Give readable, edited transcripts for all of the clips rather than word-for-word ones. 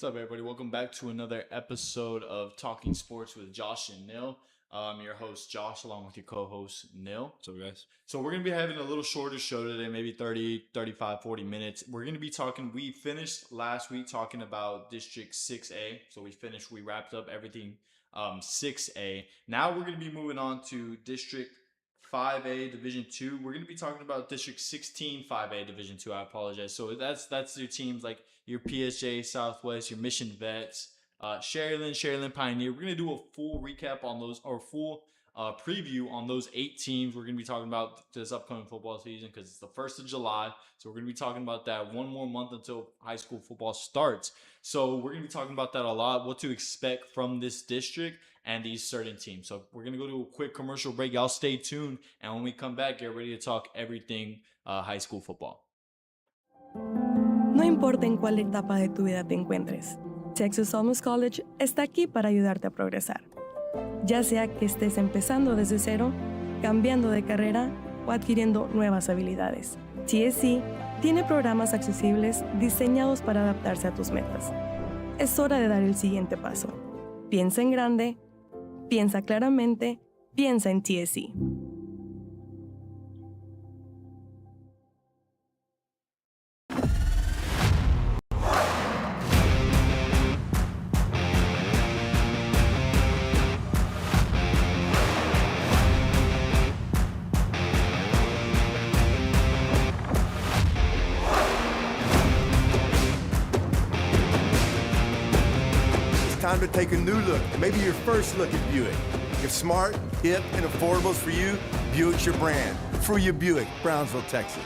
What's up, everybody? Welcome back to another episode of Talking Sports with Josh and Nil. I'm your host, Josh, along with your co-host, Nil. What's up, guys? So we're going to be having a little shorter show today, maybe 30, 35, 40 minutes. We're going to be talking, we finished last week talking about District 6A. So we wrapped up everything 6A. Now we're going to be moving on to District 5A Division 2. We're going to be talking about District 16 5A Division 2. I apologize. So that's your teams like your PSJ Southwest, your Mission Vets, Sharyland Pioneer. We're going to do a full recap on those, or full preview on those 8 teams we're going to be talking about this upcoming football season, because it's the 1st of July. So we're going to be talking about that one more month until high school football starts. So we're going to be talking about that a lot, what to expect from this district and these certain teams. So we're going to go to a quick commercial break. Y'all stay tuned. And when we come back, get ready to talk everything high school football. No importa en cuál etapa de tu vida te encuentres, Texas Almus College está aquí para ayudarte a progresar. Ya sea que estés empezando desde cero, cambiando de carrera o adquiriendo nuevas habilidades, TSC tiene programas accesibles diseñados para adaptarse a tus metas. Es hora de dar el siguiente paso. Piensa en grande, piensa claramente, piensa en TSC. Time to take a new look, maybe your first look at Buick. If smart, hip, and affordable is for you, Buick's your brand. For you, Buick, Brownsville, Texas.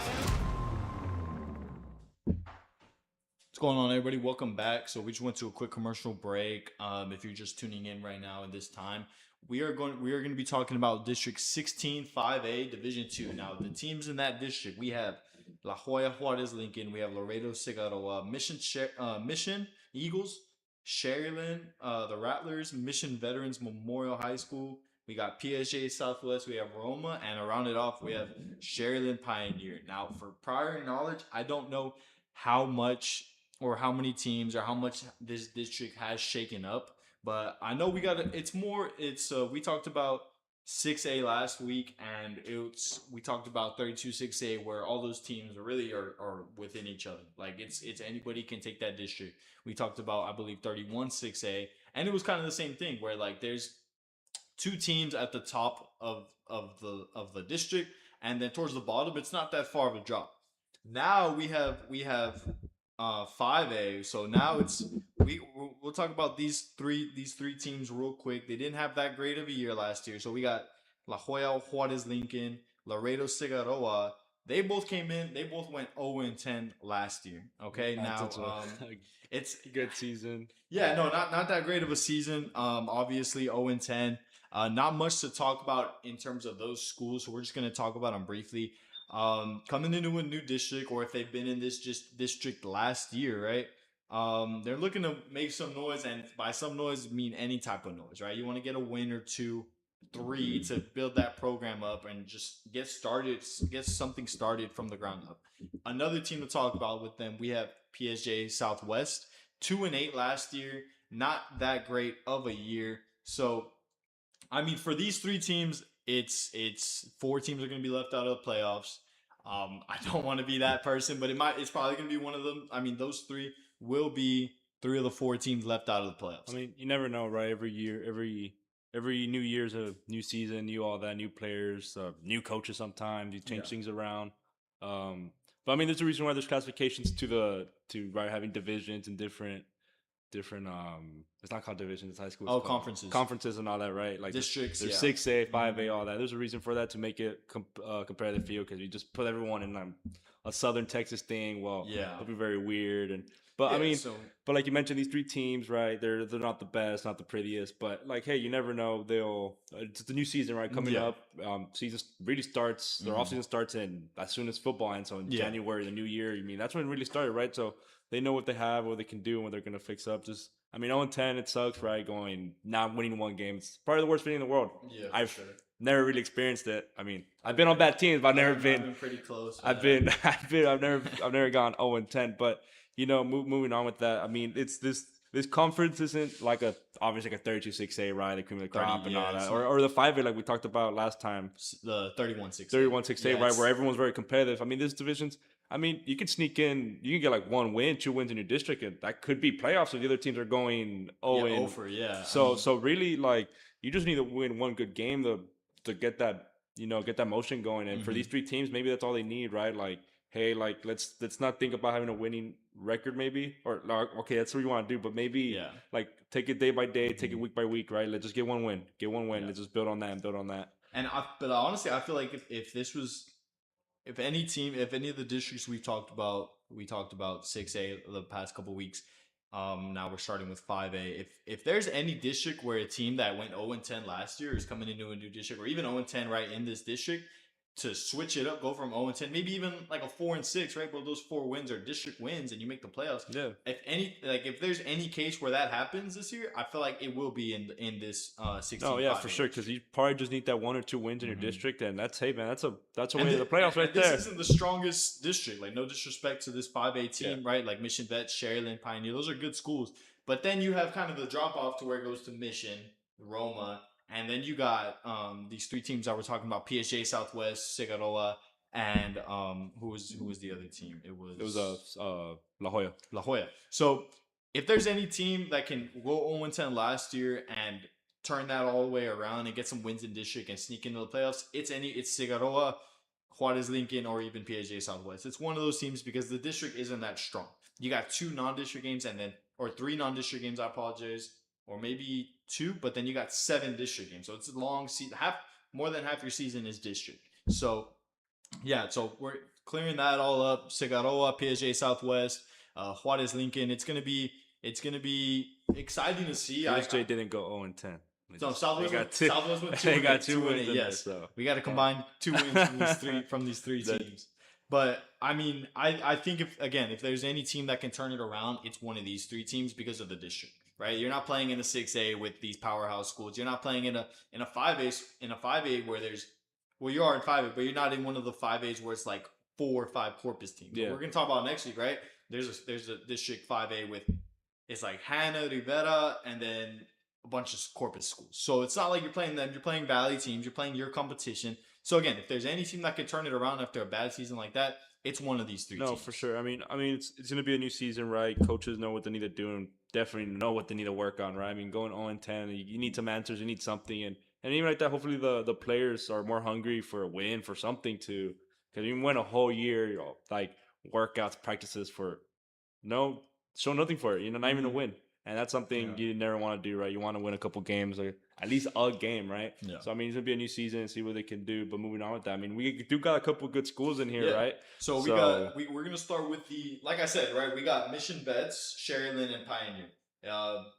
What's going on, everybody? Welcome back. So we just went to a quick commercial break. If you're just tuning in right now at this time, we are going to be talking about District 16 5A Division 2. Now, the teams in that district, we have La Joya Juarez Lincoln, we have Laredo Cigarroa, Mission Eagles, Sharyland, the Rattlers, Mission Veterans Memorial High School. We got PSJ Southwest. We have Roma, and to round it off, we have Sharyland Pioneer. Now, for prior knowledge, I don't know how much or how many teams or how much this district has shaken up, but I know we talked about 6A last week, and we talked about 32 6A, where all those teams are within each other. Like it's anybody can take that district. We talked about, I believe, 31 6A, and it was kind of the same thing where like there's 2 teams at the top of the district, and then towards the bottom it's not that far of a drop. Now we have 5A, so now we'll talk about these three teams real quick. They didn't have that great of a year last year, so we got La Joya Juarez Lincoln, Laredo Cigarroa. They both came in. They both went 0-10 last year. Okay, now it's a good season. Yeah, no, not that great of a season. Obviously 0-10. Not much to talk about in terms of those schools, so we're just gonna talk about them briefly. Coming into a new district, or if they've been in this district last year, right? They're looking to make some noise, and by some noise, mean any type of noise, right? You want to get a win or 2, 3 to build that program up and just get something started from the ground up. Another team to talk about with them, we have PSJ Southwest, 2-8 last year, not that great of a year. So, I mean, for these 3 teams, it's 4 teams are going to be left out of the playoffs. I don't want to be that person, but it's probably going to be one of them. I mean, those 3 will be 3 of the 4 teams left out of the playoffs. I mean, you never know, right? Every year, every new year's a new season, new players, new coaches. Sometimes you change things around. But I mean, there's a reason why there's classifications to having divisions and different. It's not called divisions. It's high school. Conferences and all that, right? Like districts. There's 6A, 5A, all that. There's a reason for that to make it competitive field, because you just put everyone in a Southern Texas thing. Well, it'll be very weird. But like you mentioned, these 3 teams, right? They're not the best, not the prettiest, but like, hey, you never know. It's the new season, right? Coming up, season really starts. Their off season starts as soon as football ends. So in January, the new year. I mean, that's when it really started, right? So they know what they have, what they can do, and what they're gonna fix up. I mean, 0-10, it sucks, right? Not winning 1 game. It's probably the worst feeling in the world. Yeah, I've never really experienced it. I mean, I've been on bad teams, but I've never been pretty close. I've never gone 0-10, but moving on with that. I mean, it's this conference isn't like obviously like a 32-6A, right? The cream of the crop and all that, or the 5A like we talked about last time. The 31-6A. 31-6A, right? Where everyone's very competitive. I mean, this division's. I mean, you can sneak in. You can get like 1 win, 2 wins in your district, and that could be playoffs. So the other teams are going 0-0. Yeah. So really, like you just need to win 1 good game to get that get that motion going. And for these 3 teams, maybe that's all they need, right? Like, hey, like let's not think about having a winning record, maybe, or okay, that's what you want to do, but maybe like take it day by day, take it week by week, right? Let's just get 1 win, Let's just build on that and build on that. But honestly, I feel like if this was. If any of the districts we talked about 6A the past couple weeks. Now we're starting with 5A. If there's any district where a team that went 0-10 last year is coming into a new district, or even 0-10 right in this district, to switch it up, go from 0-10, maybe even like a 4-6, right? But those 4 wins are district wins, and you make the playoffs. Yeah. If there's any case where that happens this year, I feel like it will be in this 16. Oh yeah, for sure, because you probably just need that 1 or 2 wins in your district, and that's a way to the playoffs right there. This isn't the strongest district. Like, no disrespect to this 5A team, right? Like Mission Vets, Sharyland, Pioneer, those are good schools. But then you have kind of the drop off to where it goes to Mission, Roma. And then you got these 3 teams that we're talking about: PSJ Southwest, Sigaroa, and who was the other team? It was La Jolla. La Jolla. So if there's any team that can go 0-10 last year and turn that all the way around and get some wins in district and sneak into the playoffs, it's Sigaroa, Juarez Lincoln, or even PSJ Southwest. It's one of those teams because the district isn't that strong. You got 2 non-district games or 3 non-district games. I apologize. Or maybe 2, but then you got 7 district games. So it's a long season. More than half your season is district. So, yeah. So we're clearing that all up. Sigaroa, PSJ Southwest, Juarez Lincoln. It's gonna be exciting to see. PSJ didn't go 0-10. So Southwest went 2. They got 2 wins. Yes. There, so. We got to combine 2 wins from these three teams. But I mean, I think if there's any team that can turn it around, it's one of these 3 teams because of the district. Right, you're not playing in a 6A with these powerhouse schools. You're not playing in a 5A where you are in 5A, but you're not in one of the 5As where it's like 4 or 5 Corpus teams. Yeah. We're gonna talk about next week, right? There's a district 5A with it's like Hanna, Rivera, and then a bunch of Corpus schools. So it's not like you're playing them. You're playing Valley teams. You're playing your competition. So again, if there's any team that can turn it around after a bad season like that, it's one of these 3 teams. No, for sure. I mean, it's going to be a new season, right? Coaches know what they need to do and definitely know what they need to work on, right? I mean, going 0-10, you need some answers, you need something, and even like that, hopefully the players are more hungry for a win, for something to, because you went a whole year, like workouts, practices for show nothing for it, not even a win. And that's something you never want to do, right? You want to win a couple games, or at least a game, right? Yeah. So, I mean, it's going to be a new season and see what they can do. But moving on with that, I mean, we do got a couple good schools in here, right? So we're going to start with like I said, right? We got Mission Vets, Sharyland, and Pioneer.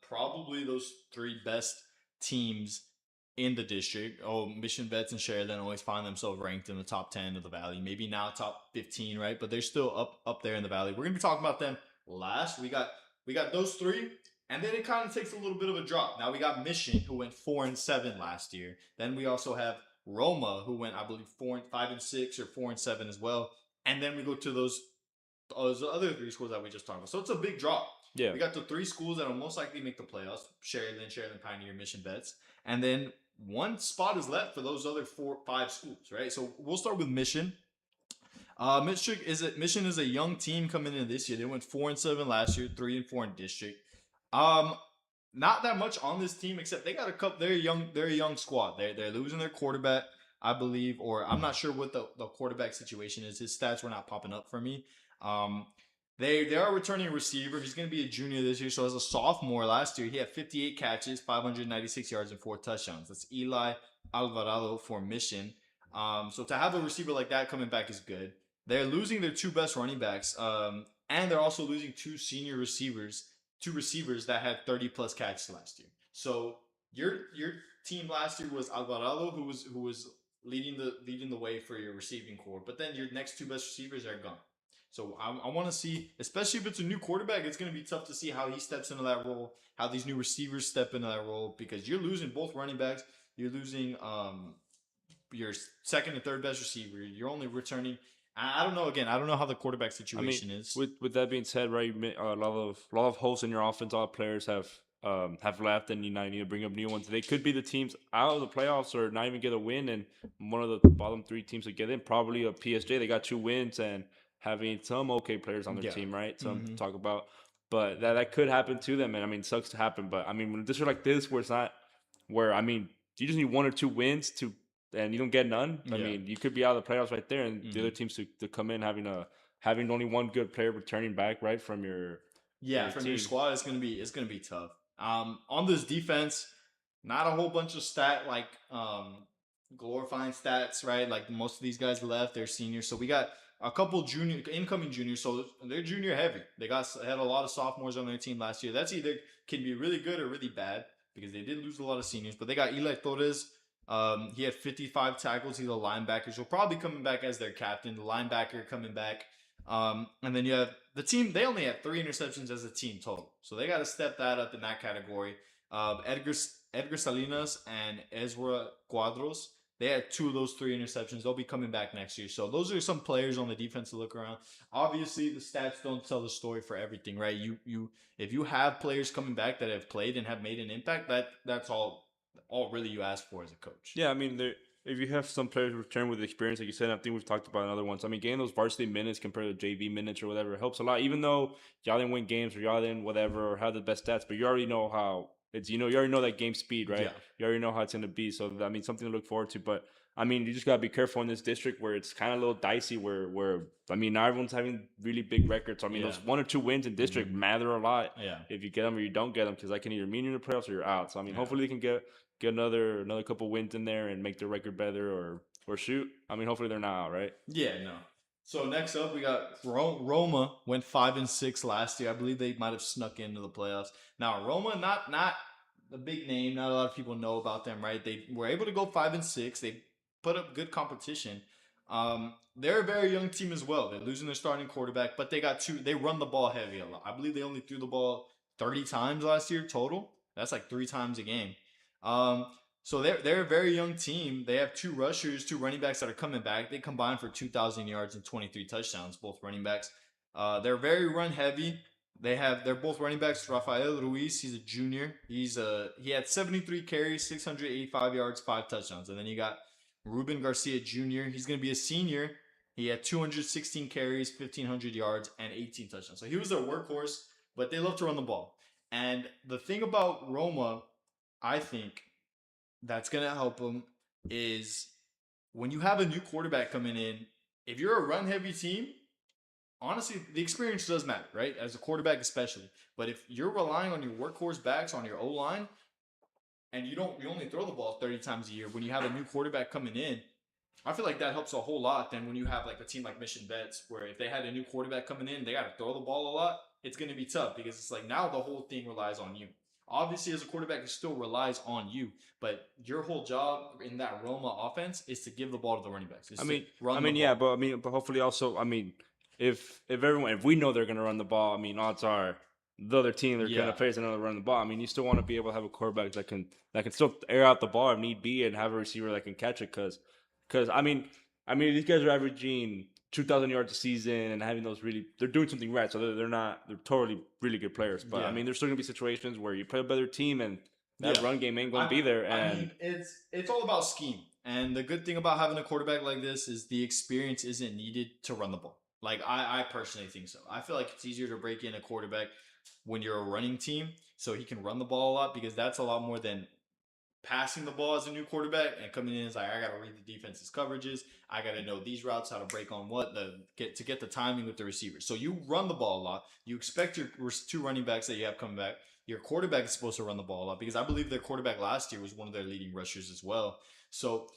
Probably those 3 best teams in the district. Mission Vets and Sharyland always find themselves ranked in the top 10 of the Valley. Maybe now top 15, right? But they're still up there in the Valley. We're going to be talking about them last. We got those 3. And then it kind of takes a little bit of a drop. Now we got Mission, who went 4-7 last year. Then we also have Roma, who went, I believe, 5-6 or 4-7 as well. And then we go to those other 3 schools that we just talked about. So it's a big drop. Yeah. We got the 3 schools that will most likely make the playoffs: Sharyland, Pioneer, Mission Vets. And then 1 spot is left for those other 4-5 schools, right? So we'll start with Mission. Mission is a young team coming in this year. They went 4-7 last year, 3-4 in district. Not that much on this team, except they got a couple. They're a young squad. They're losing their quarterback, I believe, or I'm not sure what the quarterback situation is. His stats were not popping up for me. They are returning a receiver. He's going to be a junior this year. So as a sophomore last year, he had 58 catches, 596 yards, and 4 touchdowns. That's Eli Alvarado for Mission. So to have a receiver like that coming back is good. They're losing their 2 best running backs, and they're also losing 2 senior receivers. 2 receivers that had 30+ catches last year. So your team last year was Alvarado, who was leading the way for your receiving core. But then your next 2 best receivers are gone. So I want to see, especially if it's a new quarterback, it's going to be tough to see how he steps into that role, how these new receivers step into that role, because you're losing both running backs. You're losing your second and third best receiver. You're only returning, I don't know. Again, I don't know how the quarterback situation is. With that being said, right, a lot of holes in your offense. All the players have left, and you now need to bring up new ones. They could be the teams out of the playoffs or not even get a win, and one of the bottom three teams to get in. Probably a PSG. They got 2 wins and having some okay players on their team, right? Some to talk about, but that could happen to them. And I mean, it sucks to happen, but I mean, when this is like this, where it's not, where I mean, you just need 1 or 2 wins to. And you don't get none. I mean, you could be out of the playoffs right there, and the other teams to come in having only one good player returning back, right, from your your squad. It's gonna be tough. On this defense, not a whole bunch of glorifying stats, right? Like most of these guys left, they're seniors, so we got a couple incoming juniors, so they're junior heavy. They had a lot of sophomores on their team last year. That's either can be really good or really bad because they did lose a lot of seniors. But they got Eli Torres. He had 55 tackles. He's a linebacker. So probably coming back as their captain. The linebacker coming back. And then you have the team. They only had 3 interceptions as a team total. So they got to step that up in that category. Edgar Salinas and Ezra Cuadros. They had 2 of those 3 interceptions. They'll be coming back next year. So those are some players on the defense to look around. Obviously, the stats don't tell the story for everything, right? If you have players coming back that have played and have made an impact, that's all really you ask for as a coach. Yeah, I mean, if you have some players return with experience, like you said, I think we've talked about in other ones. I mean, getting those varsity minutes compared to JV minutes or whatever helps a lot. Even though y'all didn't win games or y'all didn't whatever or have the best stats, but you already know how it's. You already know that game speed, right? Yeah. You already know how it's going to be. So I mean, something to look forward to. But I mean, you just gotta be careful in this district where it's kind of a little dicey. Where I mean, not everyone's having really big records. I mean, those 1 or 2 wins in district matter a lot. Yeah. If you get them or you don't get them, because that can either mean you're in the playoffs or you're out. So I mean, hopefully they can get another couple wins in there and make their record better or shoot. I mean, hopefully they're not out, right? Yeah, no. So next up, we got Roma went 5-6 last year. I believe they might have snuck into the playoffs. Now Roma, not a big name. Not a lot of people know about them, right? They were able to go 5-6. They put up good competition. They're a very young team as well. They're losing their starting quarterback, but they run the ball heavy a lot. I believe they only threw the ball 30 times last year total. That's like 3 times a game. So they're a very young team. They have 2 rushers, 2 running backs that are coming back. They combined for 2,000 yards and 23 touchdowns, both running backs. They're very run heavy. They're both running backs. Rafael Ruiz, he's a junior. He had 73 carries, 685 yards, 5 touchdowns. And then you got Ruben Garcia Jr. He's going to be a senior. He had 216 carries, 1,500 yards, and 18 touchdowns. So he was their workhorse, but they love to run the ball. And the thing about Roma, I think, that's going to help them is when you have a new quarterback coming in, if you're a run-heavy team, honestly, the experience does matter, right? As a quarterback especially. But if you're relying on your workhorse backs, on your O-line, and you only throw the ball 30 times a year, when you have a new quarterback coming in, I feel like that helps a whole lot than when you have like a team like Mission Vets, where if they had a new quarterback coming in, they got to throw the ball a lot. It's going to be tough because it's like now the whole thing relies on you. Obviously, as a quarterback, it still relies on you, but your whole job in that Roma offense is to give the ball to the running backs. But hopefully also, if we know they're going to run the ball, I mean, odds are the other team they're going to face another run the ball. I mean, you still want to be able to have a quarterback that can still air out the ball if need be and have a receiver that can catch it. Because I mean, these guys are averaging 2,000 yards a season and having those they're doing something right. So they're totally really good players. But I mean, there's still gonna be situations where you play a better team and that run game ain't gonna be there. And it's all about scheme. And the good thing about having a quarterback like this is the experience isn't needed to run the ball. Like I personally think so. I feel like it's easier to break in a quarterback when you're a running team, so he can run the ball a lot, because that's a lot more than passing the ball as a new quarterback and coming in is like, I got to read the defense's coverages. I got to know these routes, how to break on what, to get the timing with the receivers. So you run the ball a lot. You expect your 2 running backs that you have coming back. Your quarterback is supposed to run the ball a lot, because I believe their quarterback last year was one of their leading rushers as well. So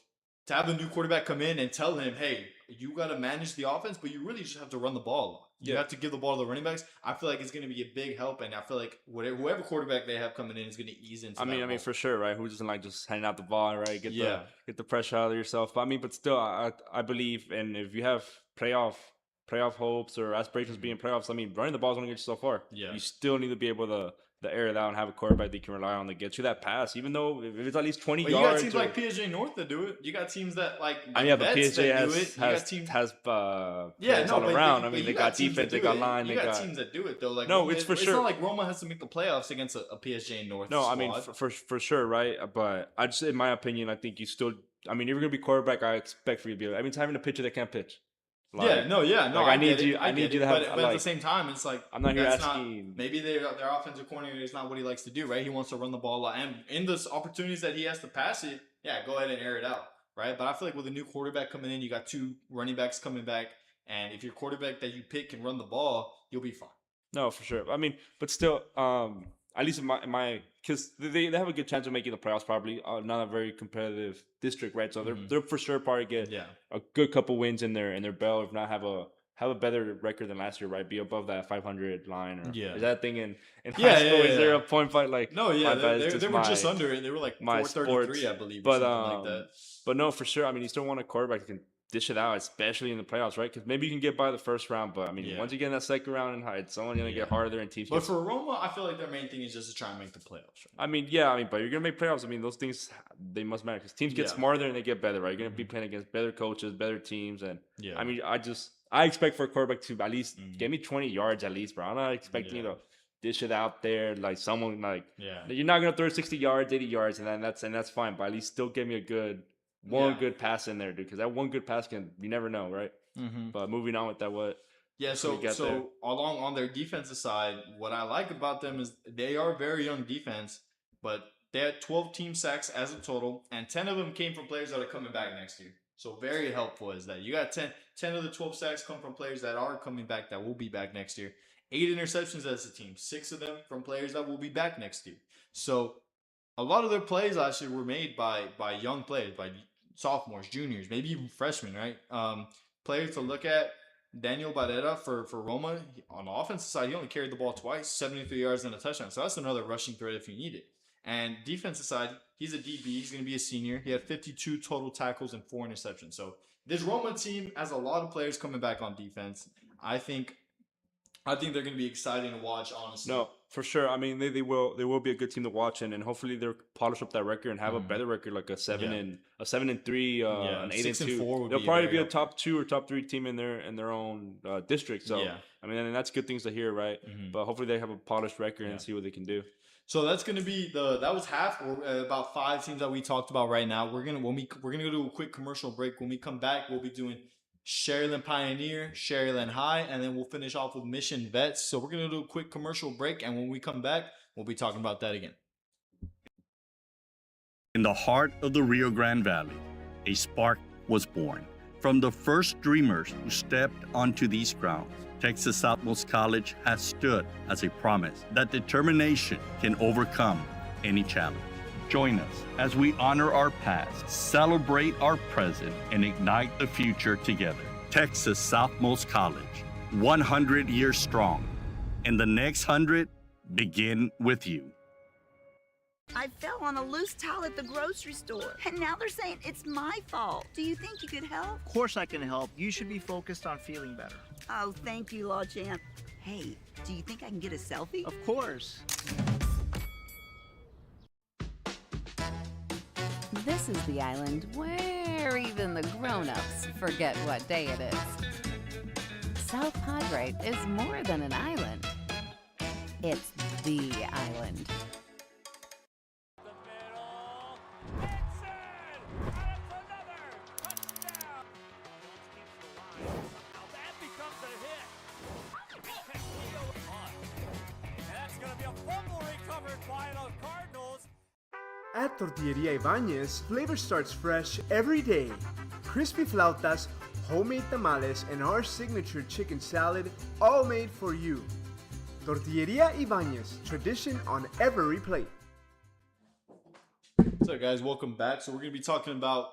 to have a new quarterback come in and tell him, hey, you got to manage the offense, but you really just have to run the ball a lot. You have to give the ball to the running backs. I feel like it's going to be a big help, and I feel like whoever quarterback they have coming in is going to ease into. I mean, for sure, right? Who doesn't like just handing out the ball, right? Get the pressure out of yourself. But I mean, but still, I believe, and if you have playoff playoff hopes or aspirations being playoffs, I mean, running the ball is going to get you so far. Yeah. You still need to be able to air it out and have a quarterback that you can rely on to get you that pass, even though if it's at least 20 yards. You got teams like PSG North that do it. You got teams that like I mean, yeah, but Vets PSG that do it. You got teams all around. I mean, they got teams defense, they got it. line, you they got teams that do it though. Like no, Roma, it's for it's sure. It's not like Roma has to make the playoffs against a PSG North. No, squad. I mean for sure, right? But I just, in my opinion, I think you still. I mean, if you're gonna be quarterback, I expect for you to be. I mean, it's having a pitcher that can't pitch. Like, no. Like I need you to have. But at the same time, it's like I'm not here asking. Maybe their offensive coordinator is not what he likes to do, right? He wants to run the ball a lot, and in those opportunities that he has to pass it, yeah, go ahead and air it out, right? But I feel like with a new quarterback coming in, you got 2 running backs coming back, and if your quarterback that you pick can run the ball, you'll be fine. No, for sure. I mean, but still, at least in my because they have a good chance of making the playoffs. Probably not a very competitive district, right? So they're for sure probably get a good couple wins in their belt, if not have a better record than last year, right? Be above that 500 line, or is that thing in high school? Is there a point fight like? No, yeah, they were just under it. They were like 433, I believe, or something like that. But no, for sure. I mean, you still want a quarterback that can dish it out, especially in the playoffs, right? Because maybe you can get by the first round, but I mean, once you get in that second round, it's only going to get harder and teams. But for Roma, I feel like their main thing is just to try and make the playoffs. Right? I mean, but you're going to make playoffs. I mean, those things, they must matter because teams get smarter and they get better, right? You're going to be playing against better coaches, better teams, and I mean, I expect for a quarterback to at least get me 20 yards at least, bro. I'm not expecting you to dish it out there like someone like you're not going to throw 60 yards, 80 yards, and that's fine, but at least still give me a good. Good pass in there, dude, because that one good pass you never know, right? But moving on with that, so along on their defensive side, what I like about them is they are very young defense, but they had 12 team sacks as a total, and 10 of them came from players that are coming back next year. So very helpful is that you got 10 of the 12 sacks come from players that are coming back, that will be back next year. 8 interceptions as a team, 6 of them from players that will be back next year. So a lot of their plays last year were made by young players, by sophomores, juniors, maybe even freshmen, right? Players to look at, Daniel Barrera for Roma, on the offensive side, he only carried the ball twice, 73 yards and a touchdown. So that's another rushing threat if you need it. And defensive side, he's a DB. He's going to be a senior. He had 52 total tackles and 4 interceptions. So this Roma team has a lot of players coming back on defense. I think they're going to be exciting to watch, honestly. No, for sure. I mean, they will be a good team to watch, and hopefully they'll polish up that record and have a better record, like a 7-3, an 8-2. They'll probably be a top 2 or top 3 team in their own district. So I mean, and that's good things to hear, right? But hopefully they have a polished record and see what they can do. So that's gonna be that was half, or about 5 teams that we talked about right now. We're gonna go do a quick commercial break. When we come back, we'll be doing Sharyland Pioneer, Sharyland High, and then we'll finish off with Mission Vets. So we're going to do a quick commercial break, and when we come back, we'll be talking about that again. In the heart of the Rio Grande Valley, a spark was born. From the first dreamers who stepped onto these grounds, Texas Southmost College has stood as a promise that determination can overcome any challenge. Join us as we honor our past, celebrate our present, and ignite the future together. Texas Southmost College, 100 years strong, and the next 100 begin with you. I fell on a loose towel at the grocery store, and now they're saying it's my fault. Do you think you could help? Of course I can help. You should be focused on feeling better. Oh, thank you, Law Champ. Hey, do you think I can get a selfie? Of course. This is the island where even the grown-ups forget what day it is. South Padre is more than an island. It's the island. At Tortilleria Ibañez, flavor starts fresh every day. Crispy flautas, homemade tamales, and our signature chicken salad, all made for you. Tortilleria Ibañez, tradition on every plate. What's up, guys? Welcome back. So we're going to be talking about,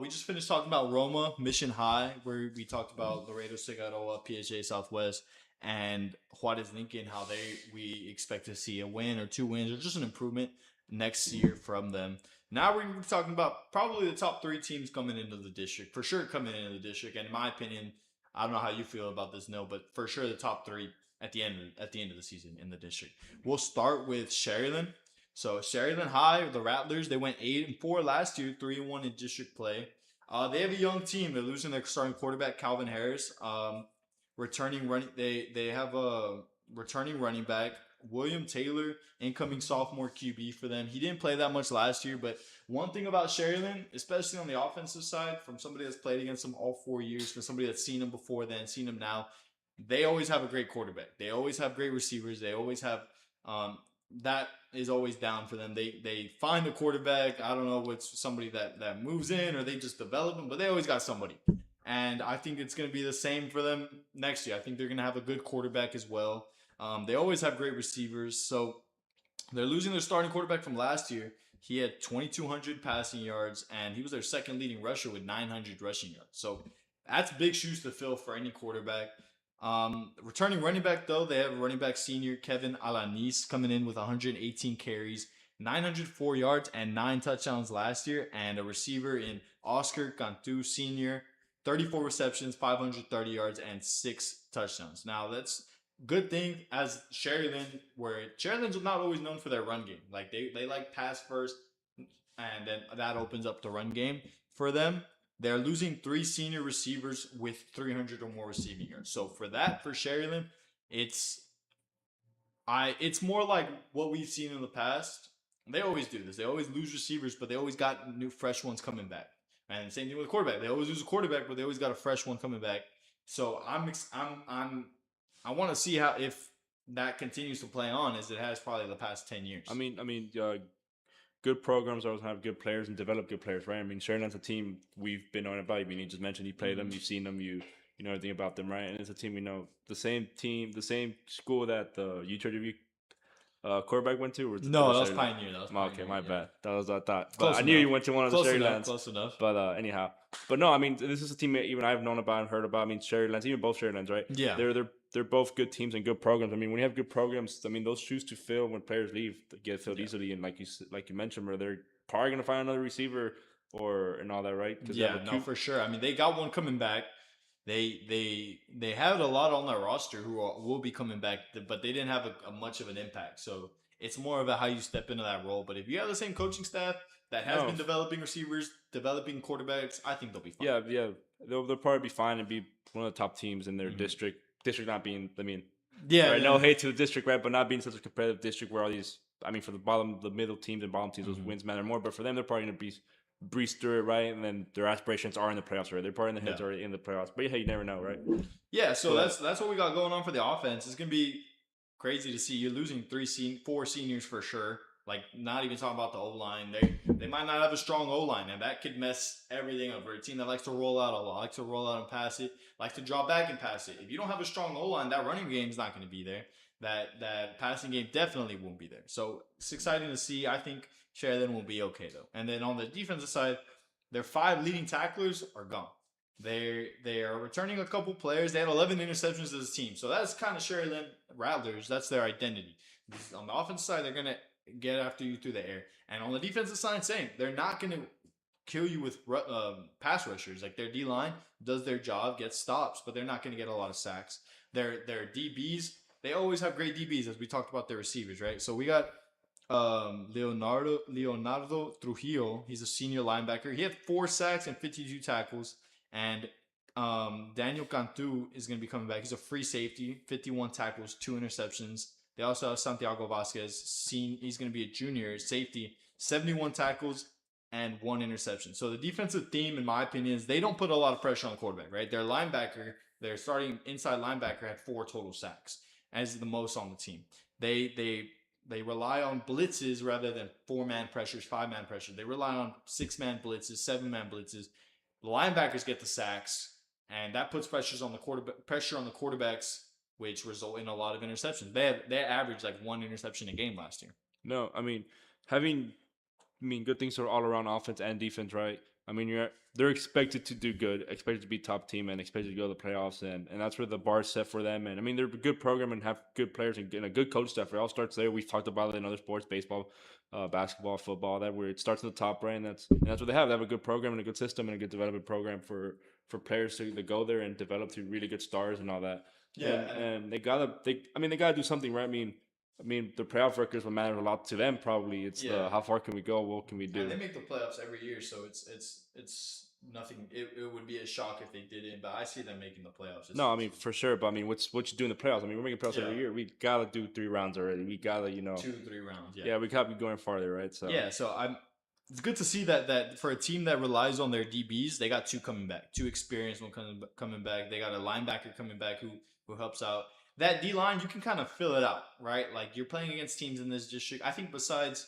we just finished talking about Roma, Mission High, where we talked about Laredo, Cigaroa, PHA Southwest, and Juarez Lincoln, how we expect to see a win or 2 wins or just an improvement next year from them. Now we're going to be talking about probably the top 3 teams coming into the district, for sure coming into the district. And in my opinion, I don't know how you feel about this, Nil, but for sure the top 3 at the end of the season in the district. We'll start with Sharyland. So Sharyland High, the Rattlers, they went 8-4 last year, 3-1 in district play. They have a young team. They're losing their starting quarterback Calvin Harris. They have a returning running back William Taylor, incoming sophomore QB for them. He didn't play that much last year, but one thing about Sharyland, especially on the offensive side, from somebody that's played against them all 4 years, for somebody that's seen him before then, seen him now, they always have a great quarterback. They always have great receivers. They always have that is always down for them. They find a quarterback. I don't know, it's somebody that moves in or they just develop them, but they always got somebody. And I think it's going to be the same for them next year. I think they're going to have a good quarterback as well. They always have great receivers. So they're losing their starting quarterback from last year. He had 2,200 passing yards, and he was their second leading rusher with 900 rushing yards. So that's big shoes to fill for any quarterback. Returning running back, though, they have a running back senior, Kevin Alanis, coming in with 118 carries, 904 yards, and 9 touchdowns last year. And a receiver in Oscar Cantu, senior, 34 receptions, 530 yards, and 6 touchdowns. Now, that's good thing as Sharyland, where Sharyland's not always known for their run game. Like they like pass first, and then that opens up the run game for them. They're losing 3 senior receivers with 300 or more receiving yards. So for Sharyland, it's more like what we've seen in the past. They always do this. They always lose receivers, but they always got new fresh ones coming back. And same thing with quarterback. They always lose a quarterback, but they always got a fresh one coming back. So I want to see how if that continues to play on as it has probably the past 10 years. I mean, good programs always have good players and develop good players, right? I mean, Sharyland's a team we've been on about. I mean, you just mentioned you played them, you've seen them, you know everything about them, right? And it's a team we know. The same team, the same school that the UTRW quarterback went to? Or no, that was Pioneer. Okay, my bad. That was what I thought. But I knew you went to one of the Sharylands. Close enough. But anyhow. But no, I mean, this is a team even I've known about and heard about. I mean, Sharylands, even both Sharylands, right? Yeah. They're both good teams and good programs. I mean, when you have good programs, I mean, those shoes to fill when players leave get filled easily. And like you mentioned, where they're probably going to find another receiver and all that, right? Yeah, no, for sure. I mean, they got one coming back. They had a lot on their roster who will be coming back, but they didn't have a much of an impact. So it's more about how you step into that role. But if you have the same coaching staff that has been developing receivers, developing quarterbacks, I think they'll be fine. Yeah. They'll probably be fine and be one of the top teams in their district. District not being, I mean, right, no hate to the district, right? But not being such a competitive district where all these, I mean, for the middle teams and bottom teams, those wins matter more. But for them, they're probably going to breeze through it, right? And then their aspirations are in the playoffs, right? They're probably in the heads already in the playoffs. But yeah, you never know, right? Yeah, so that's what we got going on for the offense. It's going to be crazy to see. You're losing 4 seniors for sure. Like, not even talking about the O-line. They might not have a strong O-line, and that could mess everything up. For a team that likes to roll out a lot, likes to roll out and pass it, likes to draw back and pass it. If you don't have a strong O-line, that running game is not going to be there. That passing game definitely won't be there. So it's exciting to see. I think Sharyland will be okay, though. And then on the defensive side, their 5 leading tacklers are gone. They are returning a couple players. They had 11 interceptions as a team. So that's kind of Sharyland Rattlers. That's their identity. On the offensive side, they're going to get after you through the air. And on the defensive side, same. They're not going to kill you with pass rushers. Like, their D-line does their job, gets stops, but they're not going to get a lot of sacks. Their DBs, they always have great DBs, as we talked about their receivers, right? So we got Leonardo Trujillo. He's a senior linebacker. He had 4 sacks and 52 tackles. And Daniel Cantu is going to be coming back. He's a free safety, 51 tackles, 2 interceptions. They also have Santiago Vasquez. He's going to be a junior safety, 71 tackles and 1 interception. So the defensive theme, in my opinion, is they don't put a lot of pressure on the quarterback, right? Their linebacker, their starting inside linebacker, had 4 total sacks, as the most on the team. They rely on blitzes rather than 4-man pressures, 5-man pressures. They rely on 6-man blitzes, 7-man blitzes. The linebackers get the sacks, and that puts pressure on the quarterbacks, which result in a lot of interceptions. They averaged like 1 interception a game last year. No, I mean, good things are all around offense and defense, right? I mean, they're expected to do good, expected to be top team, and expected to go to the playoffs, and that's where the bar's set for them. And I mean, they're a good program and have good players and a good coach staff. It all starts there. We've talked about it in other sports, baseball, basketball, football, that where it starts at the top, right? And that's what they have. They have a good program and a good system and a good development program for players to go there and develop to really good stars and all that. Yeah, and they gotta do something, right? I mean, the playoff records will matter a lot to them. Probably it's the how far can we go? What can we do? And they make the playoffs every year, so it's nothing. It would be a shock if they didn't, but I see them making the playoffs. No, I mean for sure, but I mean, what you do in the playoffs? I mean, we're making playoffs every year. We gotta do 3 rounds already. We gotta 2-3 rounds. Yeah, we gotta be going farther, right? So it's good to see that for a team that relies on their DBs, they got 2 coming back, 2 experienced one coming back. They got a linebacker coming back who helps out. That D line, you can kind of fill it out, right? Like you're playing against teams in this district. I think besides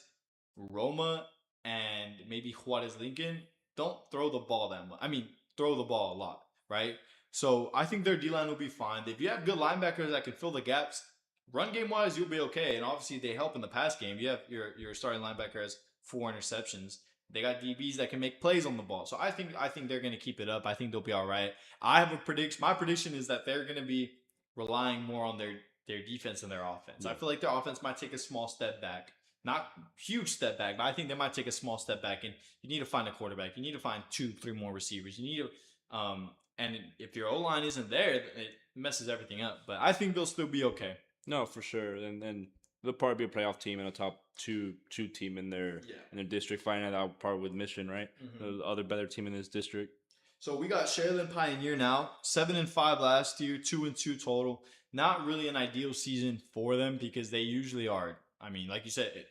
Roma and maybe Juarez Lincoln, don't throw the ball that much. I mean, throw the ball a lot, right? So I think their D line will be fine. If you have good linebackers that can fill the gaps, run game wise, you'll be okay. And obviously, they help in the pass game. You have your starting linebacker has 4 interceptions. They got DBs that can make plays on the ball. So I think they're going to keep it up. I think they'll be all right. I have a prediction. My prediction is that they're going to be relying more on their defense and their offense. Yeah. I feel like their offense might take a small step back. Not huge step back, but I think they might take a small step back. And you need to find a quarterback. You need to find 2-3 more receivers. You need to, and if your O-line isn't there, it messes everything up. But I think they'll still be okay. No, for sure. And they'll probably be a playoff team and a top two team in their district, fighting that out part with Mission, right? Mm-hmm. The other better team in this district. So we got Sharyland Pioneer now, 7-5 last year, 2-2 total. Not really an ideal season for them because they usually are. I mean, like you said,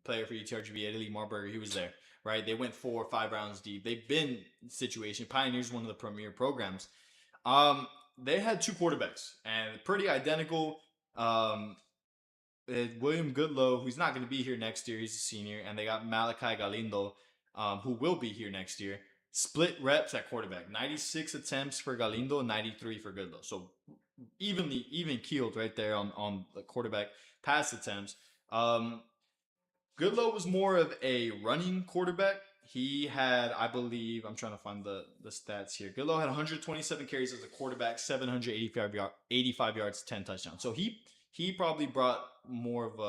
player for UTRGV, Italy Marburger, he was there, right? They went 4 or 5 rounds deep. They've been in situation. Pioneer's one of the premier programs. They had 2 quarterbacks and pretty identical. William Goodlow, who's not going to be here next year, he's a senior, and they got Malachi Galindo, who will be here next year. Split reps at quarterback, 96 attempts for Galindo, 93 for Goodlow. So even keeled right there on the quarterback pass attempts. Goodlow was more of a running quarterback. He had, I believe, I'm trying to find the stats here. Goodlow had 127 carries as a quarterback, 785 yards, 10 touchdowns. So he probably brought more of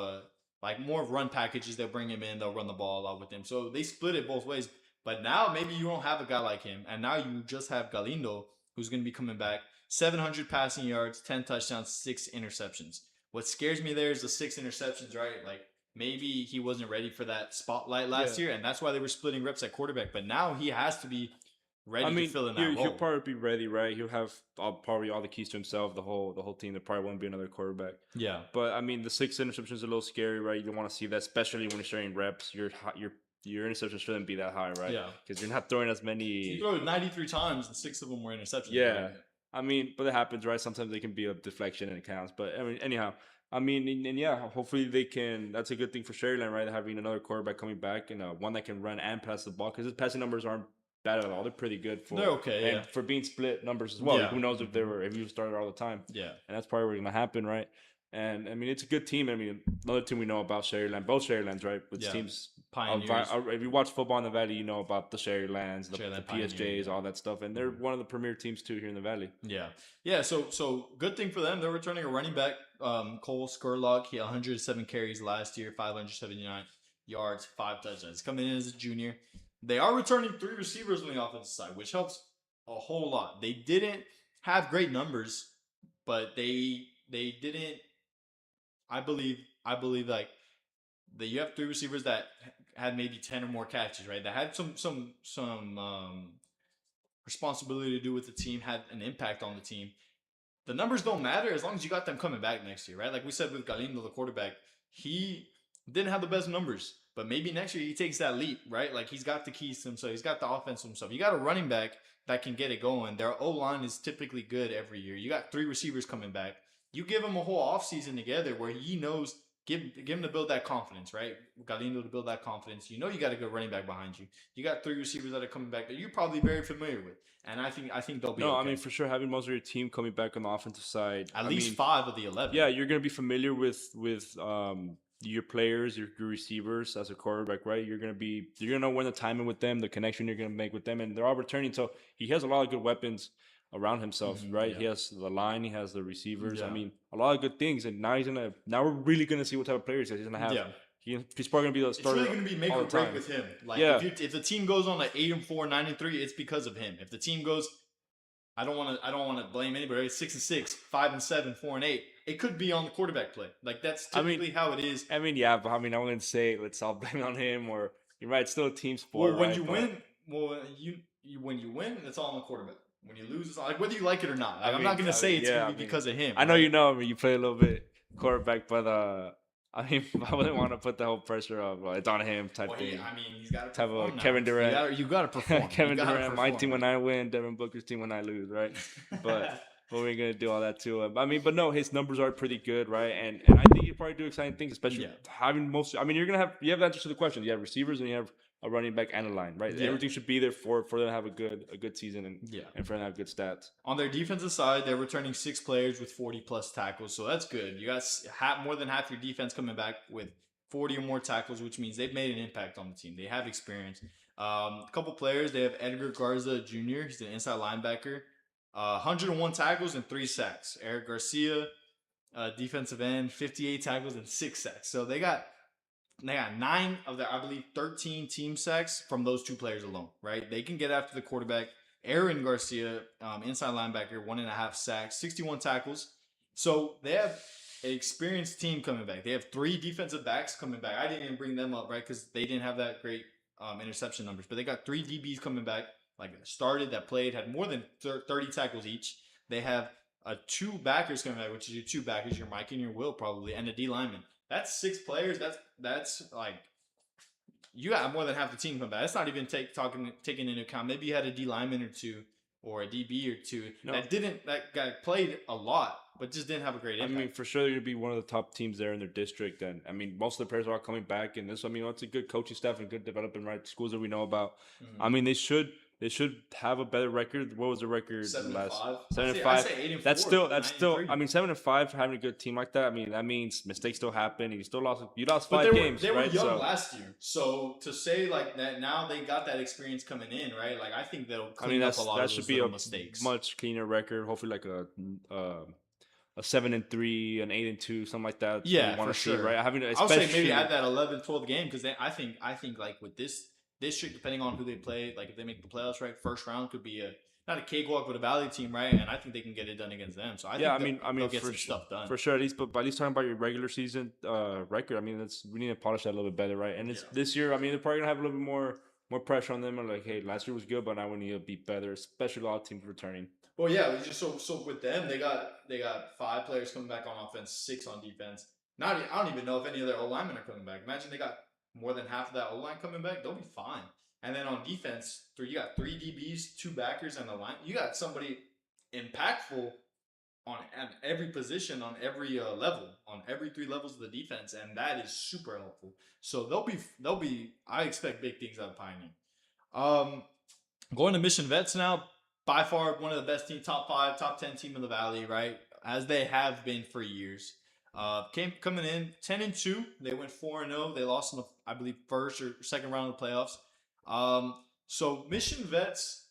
run packages. They'll bring him in, they'll run the ball a lot with him. So they split it both ways. But now maybe you don't have a guy like him, and now you just have Galindo, who's going to be coming back, 700 passing yards, 10 touchdowns, 6 interceptions. What scares me there is the 6 interceptions, right? Like maybe he wasn't ready for that spotlight last year, and that's why they were splitting reps at quarterback. But now he has to be ready to fill in that role. He'll probably be ready, right? He'll have probably all the keys to himself, the whole team. There probably won't be another quarterback. Yeah. But I mean, the 6 interceptions is a little scary, right? You don't want to see that, especially when you're sharing reps. Your interceptions shouldn't be that high, right? Yeah. Because you're not throwing as many. He threw 93 times, and 6 of them were interceptions. Yeah. Right? I mean, but it happens, right? Sometimes they can be a deflection and it counts. But I mean, anyhow, hopefully they can. That's a good thing for Sharyland, right? Having another quarterback coming back and one that can run and pass the ball, because his passing numbers aren't bad at all. They're pretty good they're okay, and for being split numbers as well. Yeah. Who knows if you started all the time? Yeah, and that's probably what's gonna happen, right? And I mean, it's a good team. I mean, another team we know about Sharyland, both Sharylands, right? With teams, Pioneers. If you watch football in the Valley, you know about the Sharylands, the PSJs, all that stuff, and they're one of the premier teams too here in the Valley. Yeah. So good thing for them. They're returning a running back, Cole Skurlock. He had 107 carries last year, 579 yards, 5 touchdowns. Coming in as a junior. They are returning 3 receivers on the offensive side, which helps a whole lot. They didn't have great numbers, but they didn't. I believe like that you have 3 receivers that had maybe 10 or more catches, right? That had some responsibility to do with the team, had an impact on the team. The numbers don't matter as long as you got them coming back next year, right? Like we said with Galindo, the quarterback, he didn't have the best numbers, but maybe next year he takes that leap, right? Like he's got the keys to himself. He's got the offense to himself. You got a running back that can get it going. Their O-line is typically good every year. You got 3 receivers coming back. You give him a whole offseason together where he knows, give him to build that confidence, right? Galindo to build that confidence. You know you got a good running back behind you. You got 3 receivers that are coming back that you're probably very familiar with. And I think they'll be okay. I mean, for sure, having most of your team coming back on the offensive side. At least 5 of the 11. Yeah, you're going to be familiar with your players, your receivers as a quarterback, right? You're going to know when the timing with them, the connection you're going to make with them, and they're all returning. So he has a lot of good weapons around himself, right? Yeah. He has the line, he has the receivers. Yeah. I mean, a lot of good things. And now we're really gonna see what type of players he's gonna have. Yeah. he's probably gonna be the starter. It's really gonna be make or break with him. Like if the team goes on 8-4, 9-3, it's because of him. If the team goes, I don't want to blame anybody. 6-6, 5-7, 4-8. It could be on the quarterback play. Like that's typically how it is. I mean, yeah, but I wouldn't say let's all blame it on him or you're right. It's still a team sport. Well, when you win, when you win, it's all on the quarterback. When you lose, it's all, like whether you like it or not. Like, I'm not gonna say it's gonna be because of him. I know you know. I mean, you play a little bit quarterback, but I mean, I wouldn't want to put the whole pressure of it's on him type thing. I mean, he's got to type perform of now. Kevin Durant. You got to perform. Kevin Durant, my team when I win, Devin Booker's team when I lose, right? But we're gonna do all that too. I mean, but no, his numbers are pretty good, right? And I think you probably do exciting things, especially having most. I mean, you have answers to the questions. You have receivers and you have a running back and a line, right? Yeah. Everything should be there for them to have a good season and for them to have good stats. On their defensive side, they're returning 6 players with 40+ tackles, so that's good. You got more than half your defense coming back with 40 or more tackles, which means they've made an impact on the team. They have experience. A couple players, they have Edgar Garza Jr. He's an inside linebacker. 101 tackles and 3 sacks. Eric Garcia, defensive end, 58 tackles and 6 sacks. So they got 9 of their, I believe, 13 team sacks from those 2 players alone, right? They can get after the quarterback. Aaron Garcia, inside linebacker, 1.5 sacks, 61 tackles. So they have an experienced team coming back. They have 3 defensive backs coming back. I didn't even bring them up, right? Because they didn't have that great interception numbers. But they got 3 DBs coming back, like started, that played, had more than 30 tackles each. They have 2 backers coming back, which is your 2 backers, your Mike and your Will probably, and a D lineman. That's 6 players. That's like you got more than half the team come back. That's not even taking into account. Maybe you had a D lineman or 2 or a DB or 2 that guy played a lot, but just didn't have a great impact. I mean, for sure they're gonna be one of the top teams there in their district. And I mean, most of the players are all coming back, and this. I mean, it's a good coaching staff and good development, right? Schools that we know about. Mm-hmm. I mean, they should have a better record. What was the record 7-5? 7-5. I'd say 8-4. That's still. I mean, 7-5 having a good team like that. I mean, that means mistakes still happen. And you lost 5 games. They right? were young last year, so to say like that now they got that experience coming in, right? Like I think they'll clean up a lot of those little mistakes. Much cleaner record. Hopefully, like a 7-3, an 8-2, something like that. Yeah, for sure. See, right? I'll say maybe add that 11-12 game because I think like with this district, depending on who they play, like if they make the playoffs, right, first round could be not a cakewalk, but a Valley team, right? And I think they can get it done against them. So I think they'll get some stuff done for sure. At least talking about your regular season record, I mean, we need to polish that a little bit better, right? And it's this year. I mean, they're probably gonna have a little bit more pressure on them. And like, hey, last year was good, but now we need to be better, especially a lot of teams returning. Well, yeah, so with them, they got 5 players coming back on offense, 6 on defense. I don't even know if any of their O linemen are coming back. Imagine they got more than half of that O line coming back. They'll be fine. And then on defense, you got 3 DBs, 2 backers, and the line. You got somebody impactful at every position, on every level, on every 3 levels of the defense, and that is super helpful. So they'll be. I expect big things out of Pioneer. Going to Mission Vets now. By far one of the best teams, top 5, top 10 team in the Valley, right? As they have been for years. Coming in 10-2, they went 4-0. They lost in the, I believe, first or second round of the playoffs. So Mission Vets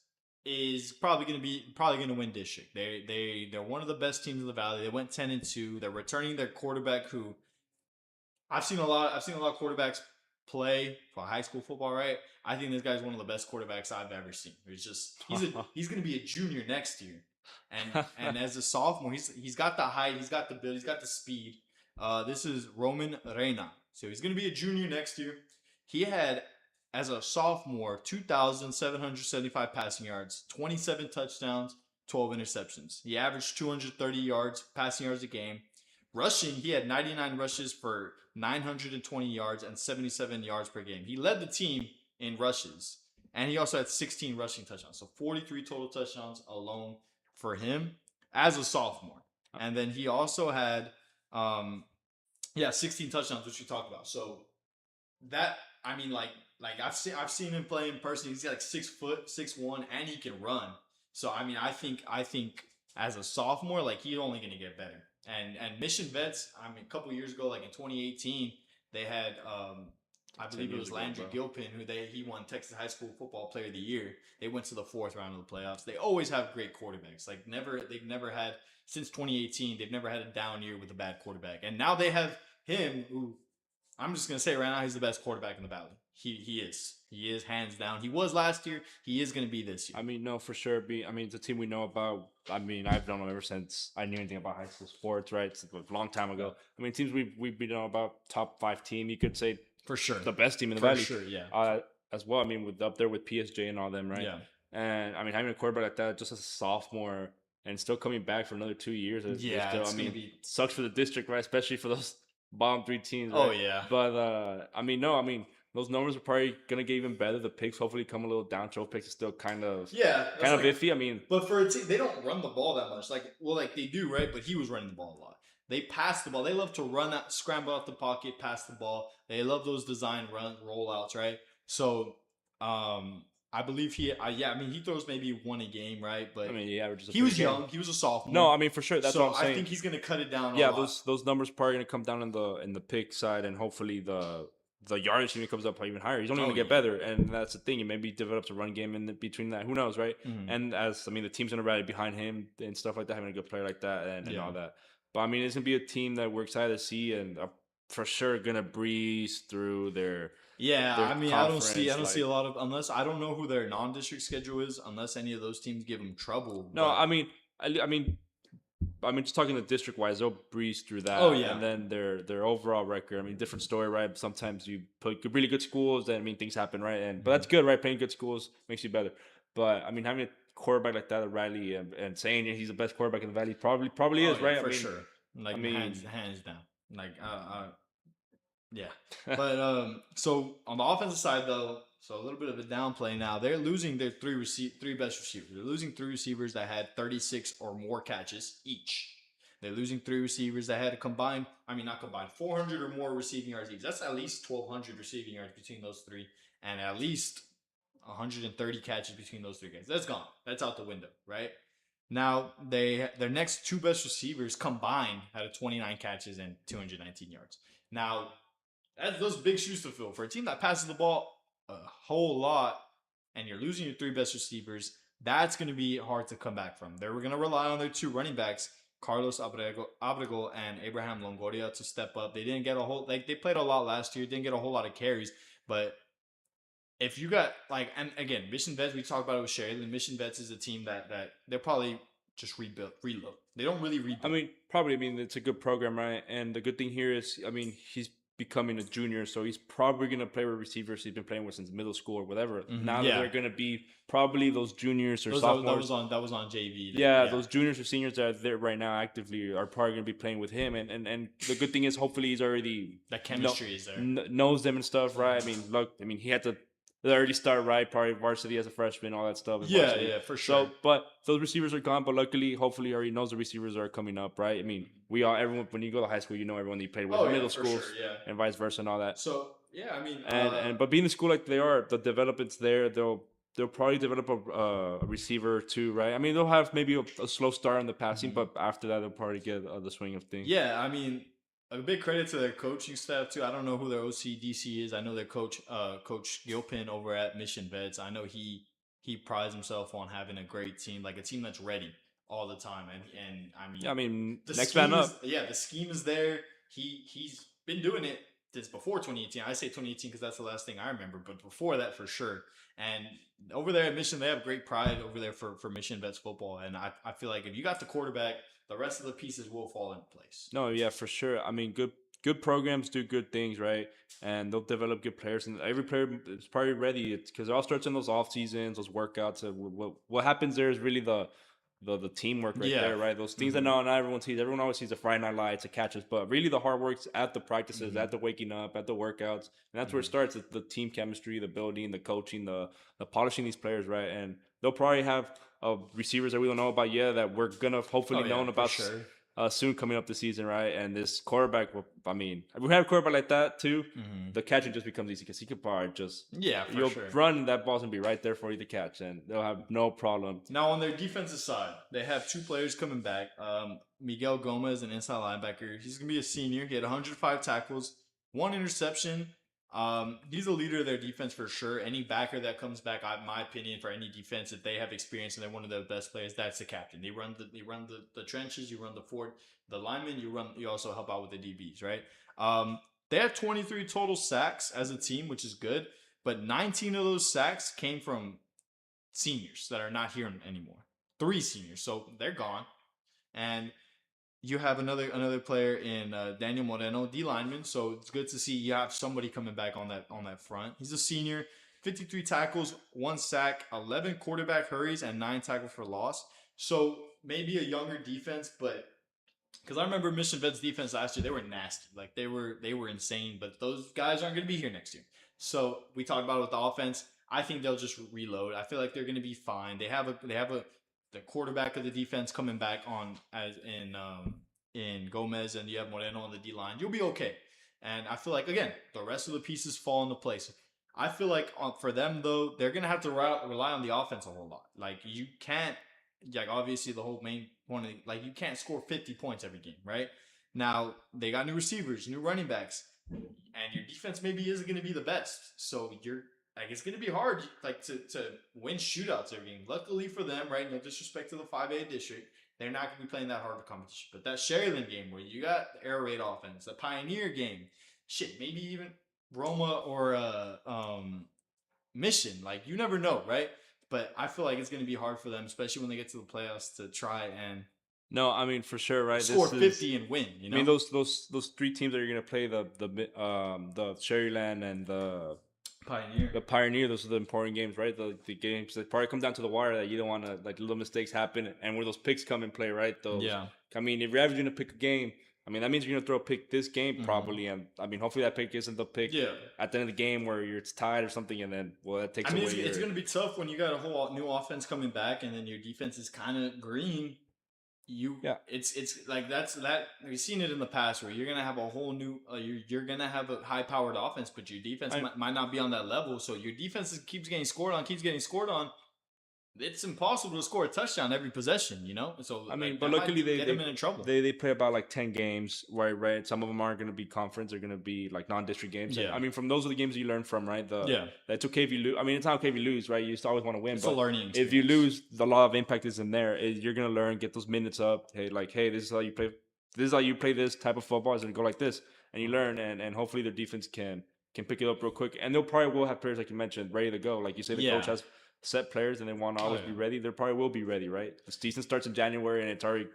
is probably going to win district. They're one of the best teams in the Valley. They went 10-2. They're returning their quarterback, who I've seen a lot of quarterbacks play for high school football, right? I think this guy's one of the best quarterbacks I've ever seen. He's going to be a junior next year. And as a sophomore, he's got the height, he's got the build, he's got the speed. This is Roman Reina. So he's going to be a junior next year. He had, as a sophomore, 2,775 passing yards, 27 touchdowns, 12 interceptions. He averaged 230 passing yards a game. Rushing, he had 99 rushes for 920 yards and 77 yards per game. He led the team in rushes, and he also had 16 rushing touchdowns. So 43 total touchdowns alone for him as a sophomore. And then he also had 16 touchdowns, which we talked about. So that, I mean, like I've seen him play in person. He's like 6 foot, 6'1", and he can run. So I mean, I think as a sophomore, like he's only going to get better. And Mission Vets, I mean, a couple years ago, like in 2018, they had I believe it was Landry Gilpin, he won Texas High School Football Player of the Year. They went to the 4th round of the playoffs. They always have great quarterbacks. Like they've never had, since 2018, they've never had a down year with a bad quarterback. And now they have him, who I'm just gonna say right now he's the best quarterback in the Valley. He is hands down. He was last year. He is gonna be this year. I mean, no, for sure. It's a team we know about. I mean, I've known them ever since I knew anything about high school sports, right? It's a long time ago. I mean, teams we've been know about, top 5 team. You could say for sure the best team in the for Valley. For sure, yeah. As well. I mean, with up there with PSJ and all them, right? Yeah. And I mean, having a quarterback like that, just as a sophomore and still coming back for another 2 years. Yeah, still, I mean, sucks for the district, right? Especially for those bottom 3 teams. Oh right? yeah. But those numbers are probably gonna get even better. The picks hopefully come a little down. Throw picks is still kind of iffy. I mean, but for a team, they don't run the ball that much. Like they do, right? But he was running the ball a lot. They pass the ball. They love to run out, scramble out the pocket, pass the ball. They love those design run rollouts, right? So, I believe he throws maybe 1 a game, right? But I mean, he averages. He was young. He was a sophomore. No, I mean for sure. That's what I'm saying. I think he's gonna cut it down. Yeah, those numbers probably gonna come down in the pick side, and hopefully the yardage even comes up even higher. He's only gonna get better, and that's the thing. He maybe develops a run game in between that. Who knows, right? Mm-hmm. And the team's gonna rally behind him and stuff like that, having a good player like that and all that. But I mean, it's gonna be a team that we're excited to see, and for sure gonna breeze through their. Yeah, I mean, I don't see a lot of, unless I don't know who their non-district schedule is, unless any of those teams give them trouble. No, I mean, just talking the district wise, they'll breeze through that. Oh yeah, and then their overall record. I mean, different story, right? Sometimes you put really good schools, then things happen, right? But that's good, right? Playing good schools makes you better. But I mean, having a quarterback like that, Riley, and saying he's the best quarterback in the Valley, probably is, right? For sure. Like hands down. Like yeah. But so on the offensive side though, so a little bit of a downplay now. They're losing their three best receivers. They're losing 3 receivers that had 36 or more catches each. They're losing 3 receivers that had a combined, 400 or more receiving yards each. That's at least 1,200 receiving yards between those 3, and at least 130 catches between those 3 guys. That's gone. That's out the window, right? Now their next 2 best receivers combined had 29 catches and 219 yards. Now that's those big shoes to fill for a team that passes the ball a whole lot, and you're losing your 3 best receivers. That's going to be hard to come back from. They're going to rely on their 2 running backs, Carlos Abrego and Abraham Longoria, to step up. They didn't get they played a lot last year, didn't get a whole lot of carries, but if you got and again, Mission Vets, we talked about it with Sherry. Mission Vets is a team that they're probably just reload. They don't really rebuild. It's a good program, right? And the good thing here is, he's becoming a junior, so he's probably going to play with receivers he's been playing with since middle school or whatever. Mm-hmm. Now that they're going to be probably those juniors or sophomores. That was on JV. Those juniors or seniors that are there right now actively are probably going to be playing with him. And the good thing is, hopefully he's already that chemistry is there, knows them and stuff, right? He had to already start right, probably varsity as a freshman, all that stuff. Yeah, for sure. So, but those receivers are gone. But luckily, hopefully, he already knows the receivers are coming up, right? Everyone, when you go to high school, you know everyone that you played with, middle schools, and vice versa, and all that. So but being the school like they are, the development's there. They'll probably develop a receiver too, right? They'll have maybe a slow start on the passing, but after that, they'll probably get the swing of things. Yeah, a big credit to their coaching staff too. I don't know who their OC/DC is. I know their coach, Coach Gilpin over at Mission Vets. I know he prides himself on having a great team, like a team that's ready all the time. Next man up. The scheme is there. He's been doing it since before 2018. I say 2018 because that's the last thing I remember, but before that for sure. And over there at Mission, they have great pride over there for Mission Vets football. And I feel like if you got the quarterback, the rest of the pieces will fall into place. No, yeah, for sure. Good programs do good things, right? And they'll develop good players, and every player is probably ready. It's because it all starts in those off seasons, those workouts. What happens there is really the teamwork there, right? Those things that not everyone sees. Everyone always sees the Friday night lights, the catches, but really the hard work's at the practices, at the waking up, at the workouts, and that's where it starts. It's the team chemistry, the building, the coaching, the polishing these players, right? And they'll probably have receivers that we don't know about yet that we're gonna hopefully know about soon coming up the season, right? And this quarterback, if we have a quarterback like that too, the catching just becomes easy because he could probably just run, that ball's gonna be right there for you to catch, and they'll have no problem. Now on their defensive side, they have 2 players coming back. Miguel Gomez, an inside linebacker. He's gonna be a senior. He had 105 tackles, 1 interception. He's a leader of their defense for sure. Any backer that comes back, in my opinion, for any defense that they have experience and they're one of the best players, that's the captain. They run the trenches, you run the fort, the linemen, you also help out with the DBs, right? They had 23 total sacks as a team, which is good, but 19 of those sacks came from seniors that are not here anymore. 3 seniors, so they're gone. And you have another player in Daniel Moreno, D lineman. So it's good to see you have somebody coming back on that front. He's a senior, 53 tackles, 1 sack, 11 quarterback hurries, and 9 tackles for loss. So maybe a younger defense, but because I remember Mission Vet's defense last year, they were nasty. Like they were insane. But those guys aren't going to be here next year. So we talked about it with the offense. I think they'll just reload. I feel like they're going to be fine. They have the quarterback of the defense coming back on as in Gomez, and you have Moreno on the D line. You'll be okay. And I feel like again the rest of the pieces fall into place. I feel like for them though, they're gonna have to rely on the offense a whole lot. Like you can't, like obviously the whole main point, like you can't score 50 points every game, right? Now they got new receivers, new running backs, and your defense maybe isn't gonna be the best. So like it's gonna be hard, like to win shootouts every game. Luckily for them, right? No disrespect to the 5A district, they're not gonna be playing that hard of competition. But that Sharyland game where you got the air raid offense, the Pioneer game, shit, maybe even Roma or Mission. Like you never know, right? But I feel like it's gonna be hard for them, especially when they get to the playoffs, to try and no, I mean for sure, right? Score 50 and win. You know, I mean those 3 teams that you're gonna play the Sharyland and the Pioneer, those are the important games, right? The games that probably come down to the wire that you don't want to, like, little mistakes happen, and where those picks come in play, right? I mean, if you're averaging to pick a game, I mean, that means you're going to throw a pick this game probably, and I mean, hopefully that pick isn't the pick at the end of the game where it's tied or something, and then, well, that takes away it's going to be tough when you got a whole new offense coming back, and then your defense is kind of green. It's like that we've seen it in the past where you're gonna have a whole new you're gonna have a high powered offense, but your defense might not be on that level. So your defense keeps getting scored on. It's impossible to score a touchdown every possession, you know. So I mean, like, but luckily they get them in trouble. They play about like 10 games, right? Some of them aren't going to be conference; they're going to be like non-district games. Yeah. I mean, from those are the games you learn from, right? That's okay if you lose. I mean, it's not okay if you lose, right? You just always want to win. It's but a learning experience. If you lose, the law of impact is in there. You're going to learn, get those minutes up. Hey, this is how you play. This is how you play this type of football. Is going to go like this, and you learn, and hopefully their defense can pick it up real quick. And they'll probably will have players like you mentioned ready to go. Like you say, the coach has set players and they want to always be ready. They probably will be ready, right? The season starts in January and it's already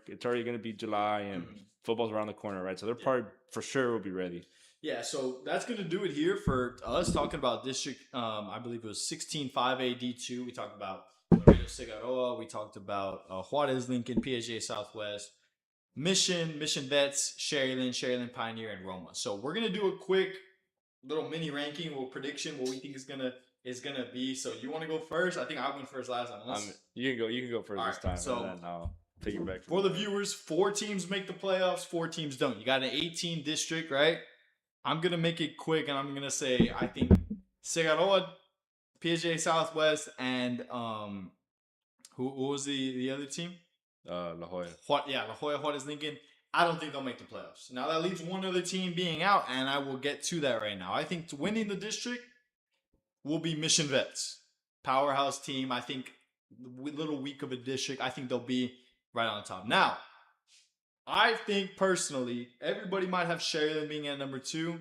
going to be July and football's around the corner, right? So they're probably for sure will be ready. Yeah, so that's going to do it here for us talking about district. I believe it was 16 5A D2. We talked about Laredo Cigaroa. We talked about Juarez Lincoln, PSJ Southwest, Mission Vets, Sharyland Pioneer, and Roma. So we're going to do a quick little mini ranking or prediction what we think is gonna be. So you want to go first? I think I went first last time. You can go first this time. So and then I'll take it back. For the viewers, 4 teams make the playoffs, 4 teams don't. You got an 18 district, right? I'm gonna make it quick, and I'm gonna say I think Cigaroa, PSJ Southwest, and who was the other team? La Jolla. La Jolla, Juarez Lincoln. I don't think they'll make the playoffs. Now that leaves one other team being out, and I will get to that right now. I think winning the district will be Mission Vets. Powerhouse team. I think a little weak of a district. I think they'll be right on top. Now, I think personally, everybody might have Sharyland being at number 2.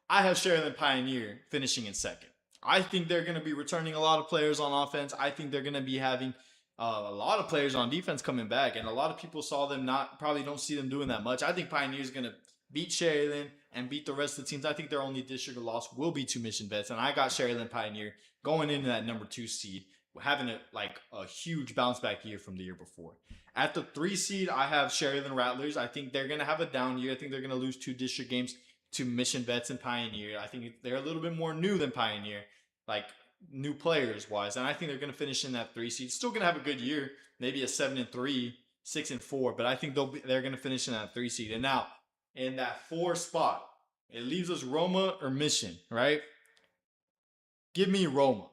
I have Sharyland Pioneer finishing in second. I think they're going to be returning a lot of players on offense. I think they're going to be having a lot of players on defense coming back, and a lot of people saw them probably don't see them doing that much. I think Pioneer's going to beat Sharyland and beat the rest of the teams. I think their only district loss will be to Mission Vets, and I got Sharyland Pioneer going into that number 2 seed, having a huge bounce back year from the year before. At the 3 seed, I have Sharyland Rattlers. I think they're going to have a down year. I think they're going to lose 2 district games to Mission Vets and Pioneer. I think they're a little bit more new than Pioneer, like new players wise, and I think they're going to finish in that 3 seed. Still going to have a good year, maybe a 7-3, 6-4, but I think they're going to finish in that 3 seed. And now in that 4 spot, it leaves us Roma or Mission, right? Give me Roma.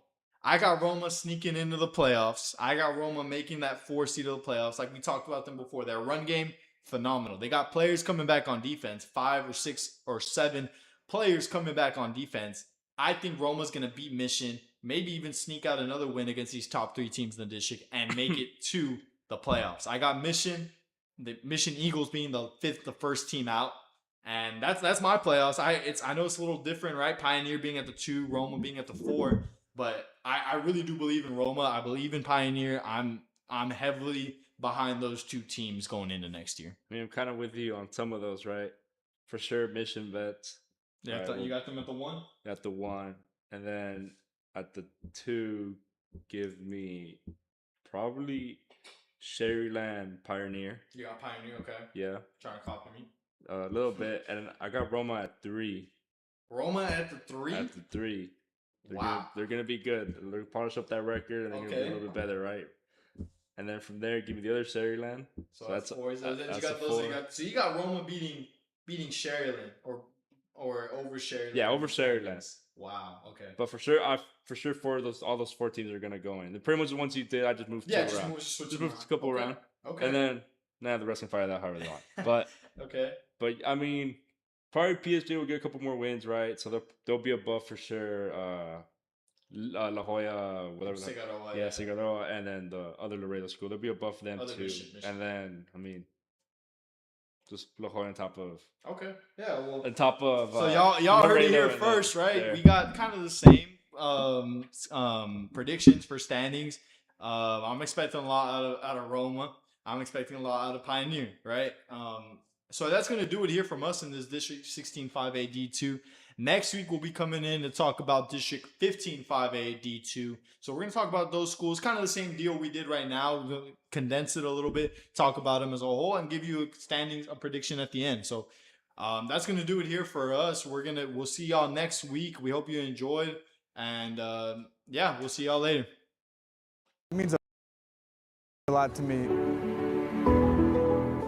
I got Roma sneaking into the playoffs. I got Roma making that 4 seed of the playoffs. Like we talked about them before, their run game, phenomenal. They got players coming back on defense, 5 or 6 or 7 players coming back on defense. I think Roma's going to beat Mission, maybe even sneak out another win against these top 3 teams in the district and make it to the playoffs. I got Mission, the Mission Eagles being the first team out, And that's my playoffs. I know it's a little different, right? Pioneer being at the 2, Roma being at the 4, but I really do believe in Roma. I believe in Pioneer. I'm heavily behind those 2 teams going into next year. I mean, I'm kind of with you on some of those, right? For sure, Mission Vets. Yeah, right, you got them at the 1? At the 1. And then at the 2, give me probably Sherryland Pioneer. You got Pioneer, okay. Yeah. Trying to copy me. A little bit. And I got Roma at 3. Roma at the 3? At the 3. Wow. They're going to be good. They're going to polish up that record and they're going to be a little bit better, right? And then from there, give me the other Sherryland. So that's 4. So you got Roma beating Sherryland or over Sherryland. Yeah, over Sherryland. Wow. Okay. But for sure, all those 4 teams are gonna go in. The pretty much the ones you did, I just moved two around. Just moved a couple around. Okay. And then the rest can fire that however they want. But okay. But I mean, probably PSG will get a couple more wins, right? So they'll be above for sure. La Jolla, whatever. Cigarroa, and then the other Laredo school. They'll be above them too. Mission. And then I mean, just La Jolla on top of. Okay. Yeah. Well. On top of. So y'all heard it here first, right? There. We got kind of the same predictions for standings. I'm expecting a lot out of Roma. I'm expecting a lot out of Pioneer, right? So that's going to do it here from us in this District 16 5A D2. Next week, we'll be coming in to talk about District 15 5A D2. So we're going to talk about those schools, kind of the same deal we did right now. We're going to condense it a little bit, talk about them as a whole, and give you a prediction at the end. So that's going to do it here for us. We'll see y'all next week. We hope you enjoyed. And yeah, we'll see y'all later. It means a lot to me.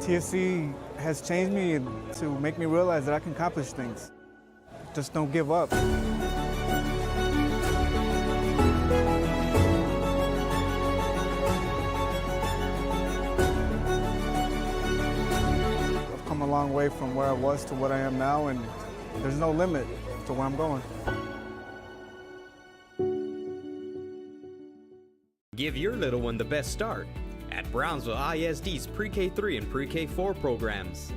TSC has changed me to make me realize that I can accomplish things. Just don't give up. I've come a long way from where I was to what I am now, and there's no limit to where I'm going. Give your little one the best start at Brownsville ISD's Pre-K3 and Pre-K4 programs.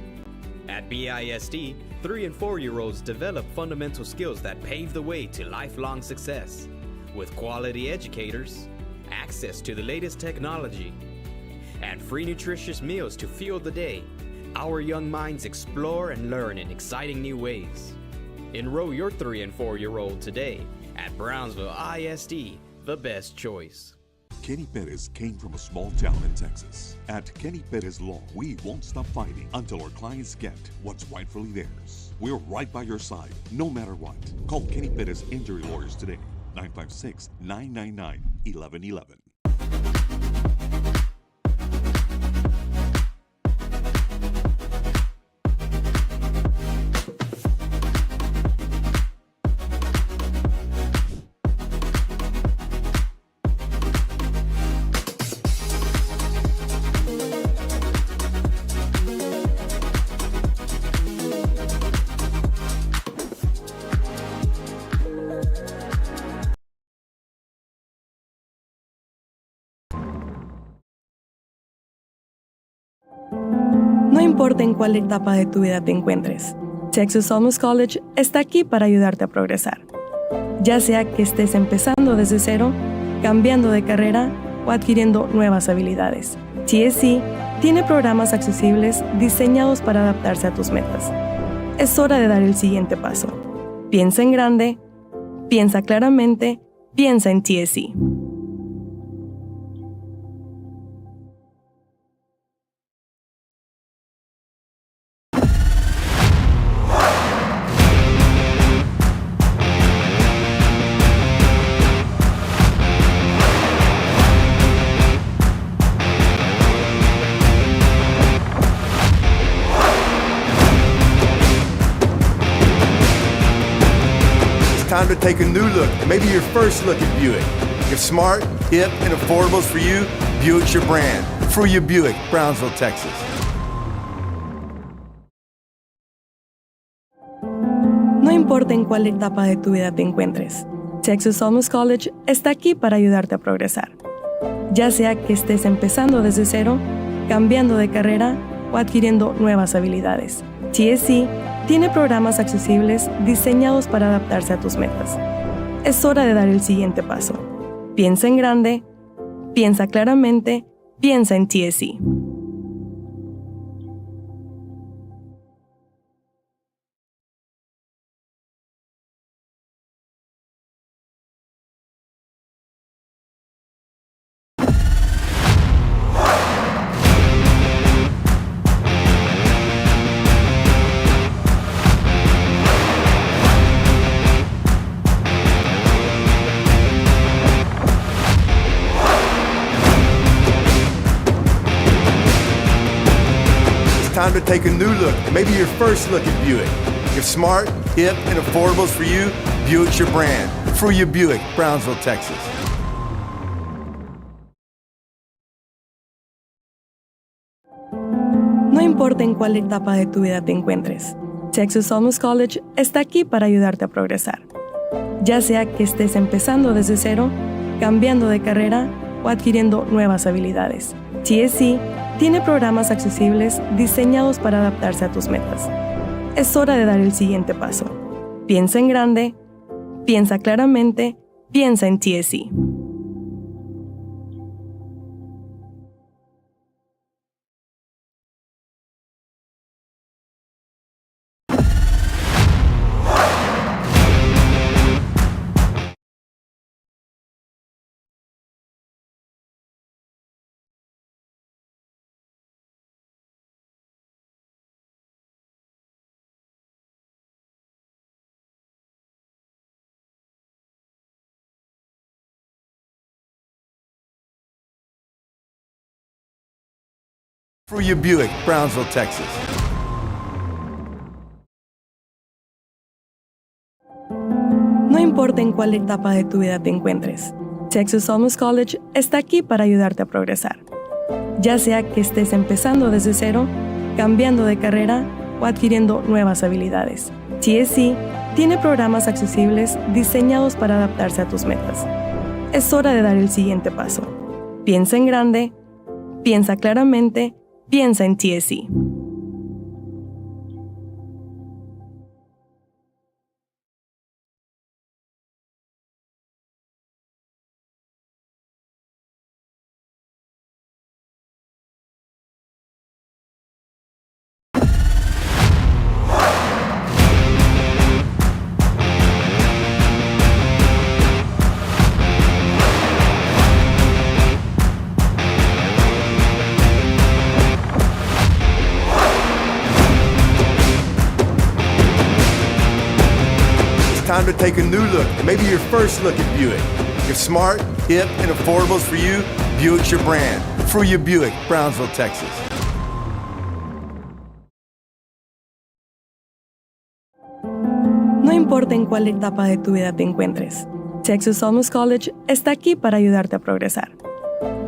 At BISD, 3 and 4-year-olds develop fundamental skills that pave the way to lifelong success. With quality educators, access to the latest technology, and free nutritious meals to fuel the day, our young minds explore and learn in exciting new ways. Enroll your 3 and 4-year-old today at Brownsville ISD, the best choice. Kenny Perez came from a small town in Texas. At Kenny Perez Law, we won't stop fighting until our clients get what's rightfully theirs. We're right by your side, no matter what. Call Kenny Perez Injury Lawyers today, 956-999-1111. No importa en cuál etapa de tu vida te encuentres, Texas Almus College está aquí para ayudarte a progresar. Ya sea que estés empezando desde cero, cambiando de carrera o adquiriendo nuevas habilidades, TSC tiene programas accesibles diseñados para adaptarse a tus metas. Es hora de dar el siguiente paso. Piensa en grande, piensa claramente, piensa en TSC. Time to take a new look, maybe your first look at Buick. If smart, hip, and affordable is for you, Buick's your brand. For your Buick, Brownsville, Texas. No importa en cuál etapa de tu vida te encuentres, Texas Almus College está aquí para ayudarte a progresar. Ya sea que estés empezando desde cero, cambiando de carrera o adquiriendo nuevas habilidades. TSC tiene programas accesibles diseñados para adaptarse a tus metas. Es hora de dar el siguiente paso. Piensa en grande, piensa claramente, piensa en TSC. Time to take a new look, maybe your first look at Buick. If smart, hip, and affordable is for you, Buick's your brand. For your Buick, Brownsville, Texas. No importa en cuál etapa de tu vida te encuentres, Texas Almus College está aquí para ayudarte a progresar. Ya sea que estés empezando desde cero, cambiando de carrera o adquiriendo nuevas habilidades, TSC tiene programas accesibles diseñados para adaptarse a tus metas. Es hora de dar el siguiente paso. Piensa en grande, piensa claramente, piensa en TSC. For your Buick, Brownsville, Texas. No importa en cuál etapa de tu vida te encuentres, Texas Almus College está aquí para ayudarte a progresar. Ya sea que estés empezando desde cero, cambiando de carrera o adquiriendo nuevas habilidades, TSC tiene programas accesibles diseñados para adaptarse a tus metas. Es hora de dar el siguiente paso. Piensa en grande, piensa claramente, piensa en TSC. Time to take a new look, maybe your first look at Buick. If smart, hip, and affordable is for you, Buick's your brand. For your Buick, Brownsville, Texas. No importa en cuál etapa de tu vida te encuentres, Texas Almus College está aquí para ayudarte a progresar.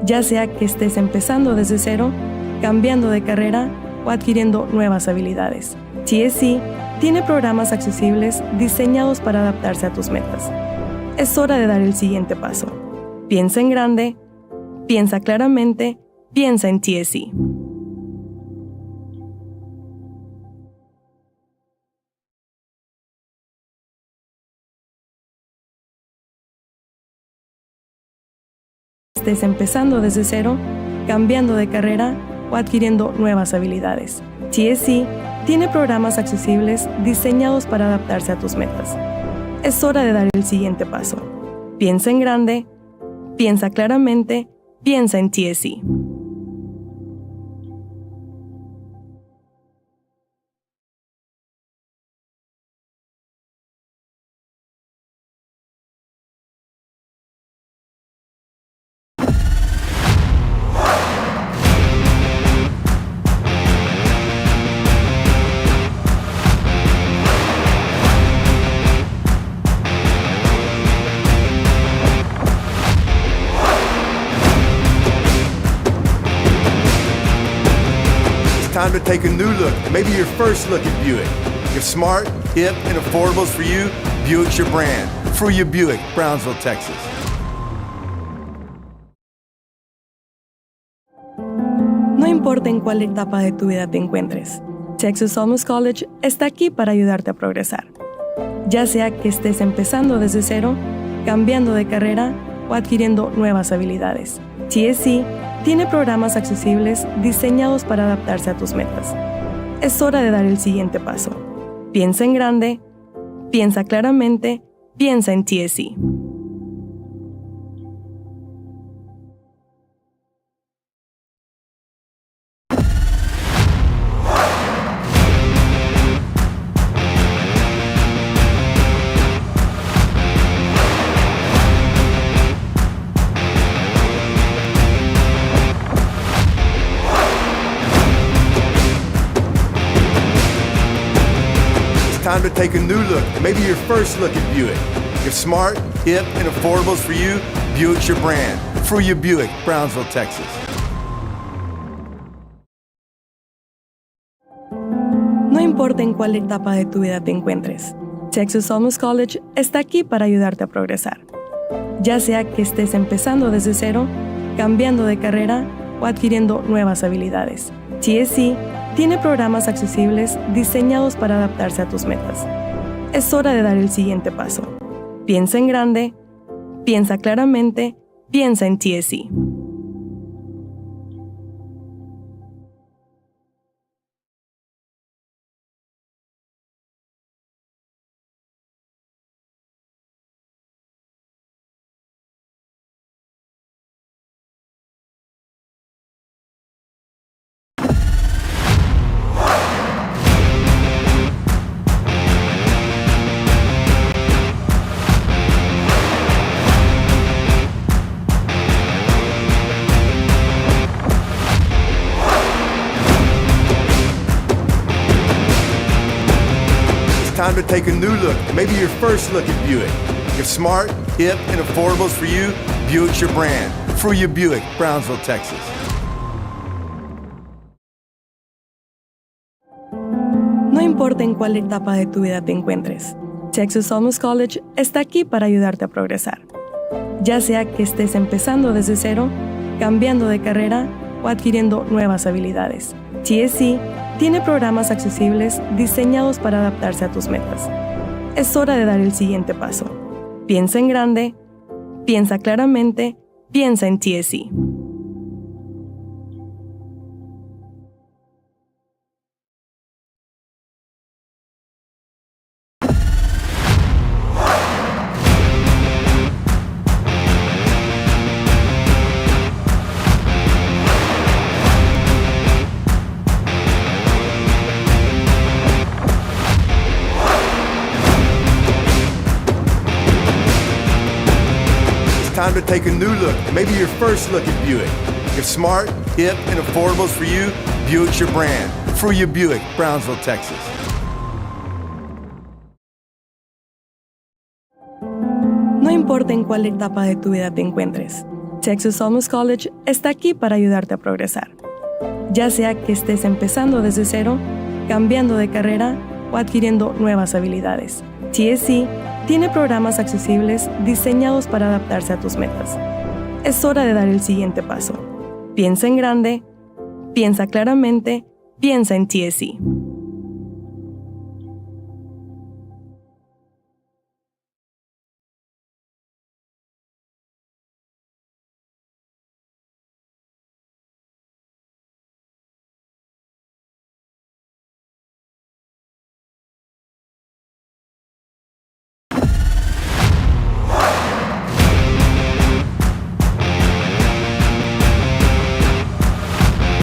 Ya sea que estés empezando desde cero, cambiando de carrera o adquiriendo nuevas habilidades, TSC tiene programas accesibles diseñados para adaptarse a tus metas. Es hora de dar el siguiente paso. Piensa en grande, piensa claramente, piensa en TSC. Estés empezando desde cero, cambiando de carrera o adquiriendo nuevas habilidades, TSC tiene programas accesibles diseñados para adaptarse a tus metas. Es hora de dar el siguiente paso. Piensa en grande, piensa claramente, piensa en TSC. Time to take a new look, maybe your first look at Buick. If smart, hip, and affordable is for you, Buick's your brand. For your Buick, Brownsville, Texas. No importa importa en cuál etapa de tu vida te encuentres, Texas Almost College está aquí para ayudarte a progresar. Ya sea que estés empezando desde cero, cambiando de carrera o adquiriendo nuevas habilidades, TSC tiene programas accesibles diseñados para adaptarse a tus metas. Es hora de dar el siguiente paso. Piensa en grande, piensa claramente, piensa en TSC. Time to take a new look, maybe your first look at Buick. If smart, hip, and affordable is for you, Buick's your brand. Free your Buick, Brownsville, Texas. No importa en cuál etapa de tu vida te encuentres, Texas Almost College está aquí para ayudarte a progresar. Ya sea que estés empezando desde cero, cambiando de carrera o adquiriendo nuevas habilidades, TSC tiene programas accesibles diseñados para adaptarse a tus metas. Es hora de dar el siguiente paso. Piensa en grande, piensa claramente, piensa en TSC. Time to take a new look, maybe your first look at Buick. If smart, hip, and affordable is for you, Buick's your brand. Free your Buick, Brownsville, Texas. No importa en cuál etapa de tu vida te encuentres, Texas Almost College está aquí para ayudarte a progresar. Ya sea que estés empezando desde cero, cambiando de carrera o adquiriendo nuevas habilidades, TSC tiene programas accesibles diseñados para adaptarse a tus metas. Es hora de dar el siguiente paso. Piensa en grande, piensa claramente, piensa en TSC. Time to take a new look, maybe your first look at Buick. If smart, hip, and affordable is for you, Buick's your brand. Free your Buick, Brownsville, Texas. No importa en cuál etapa de tu vida te encuentres, Texas Almost College está aquí para ayudarte a progresar. Ya sea que estés empezando desde cero, cambiando de carrera o adquiriendo nuevas habilidades, TSC tiene programas accesibles diseñados para adaptarse a tus metas. Es hora de dar el siguiente paso. Piensa en grande, piensa claramente, piensa en TSC.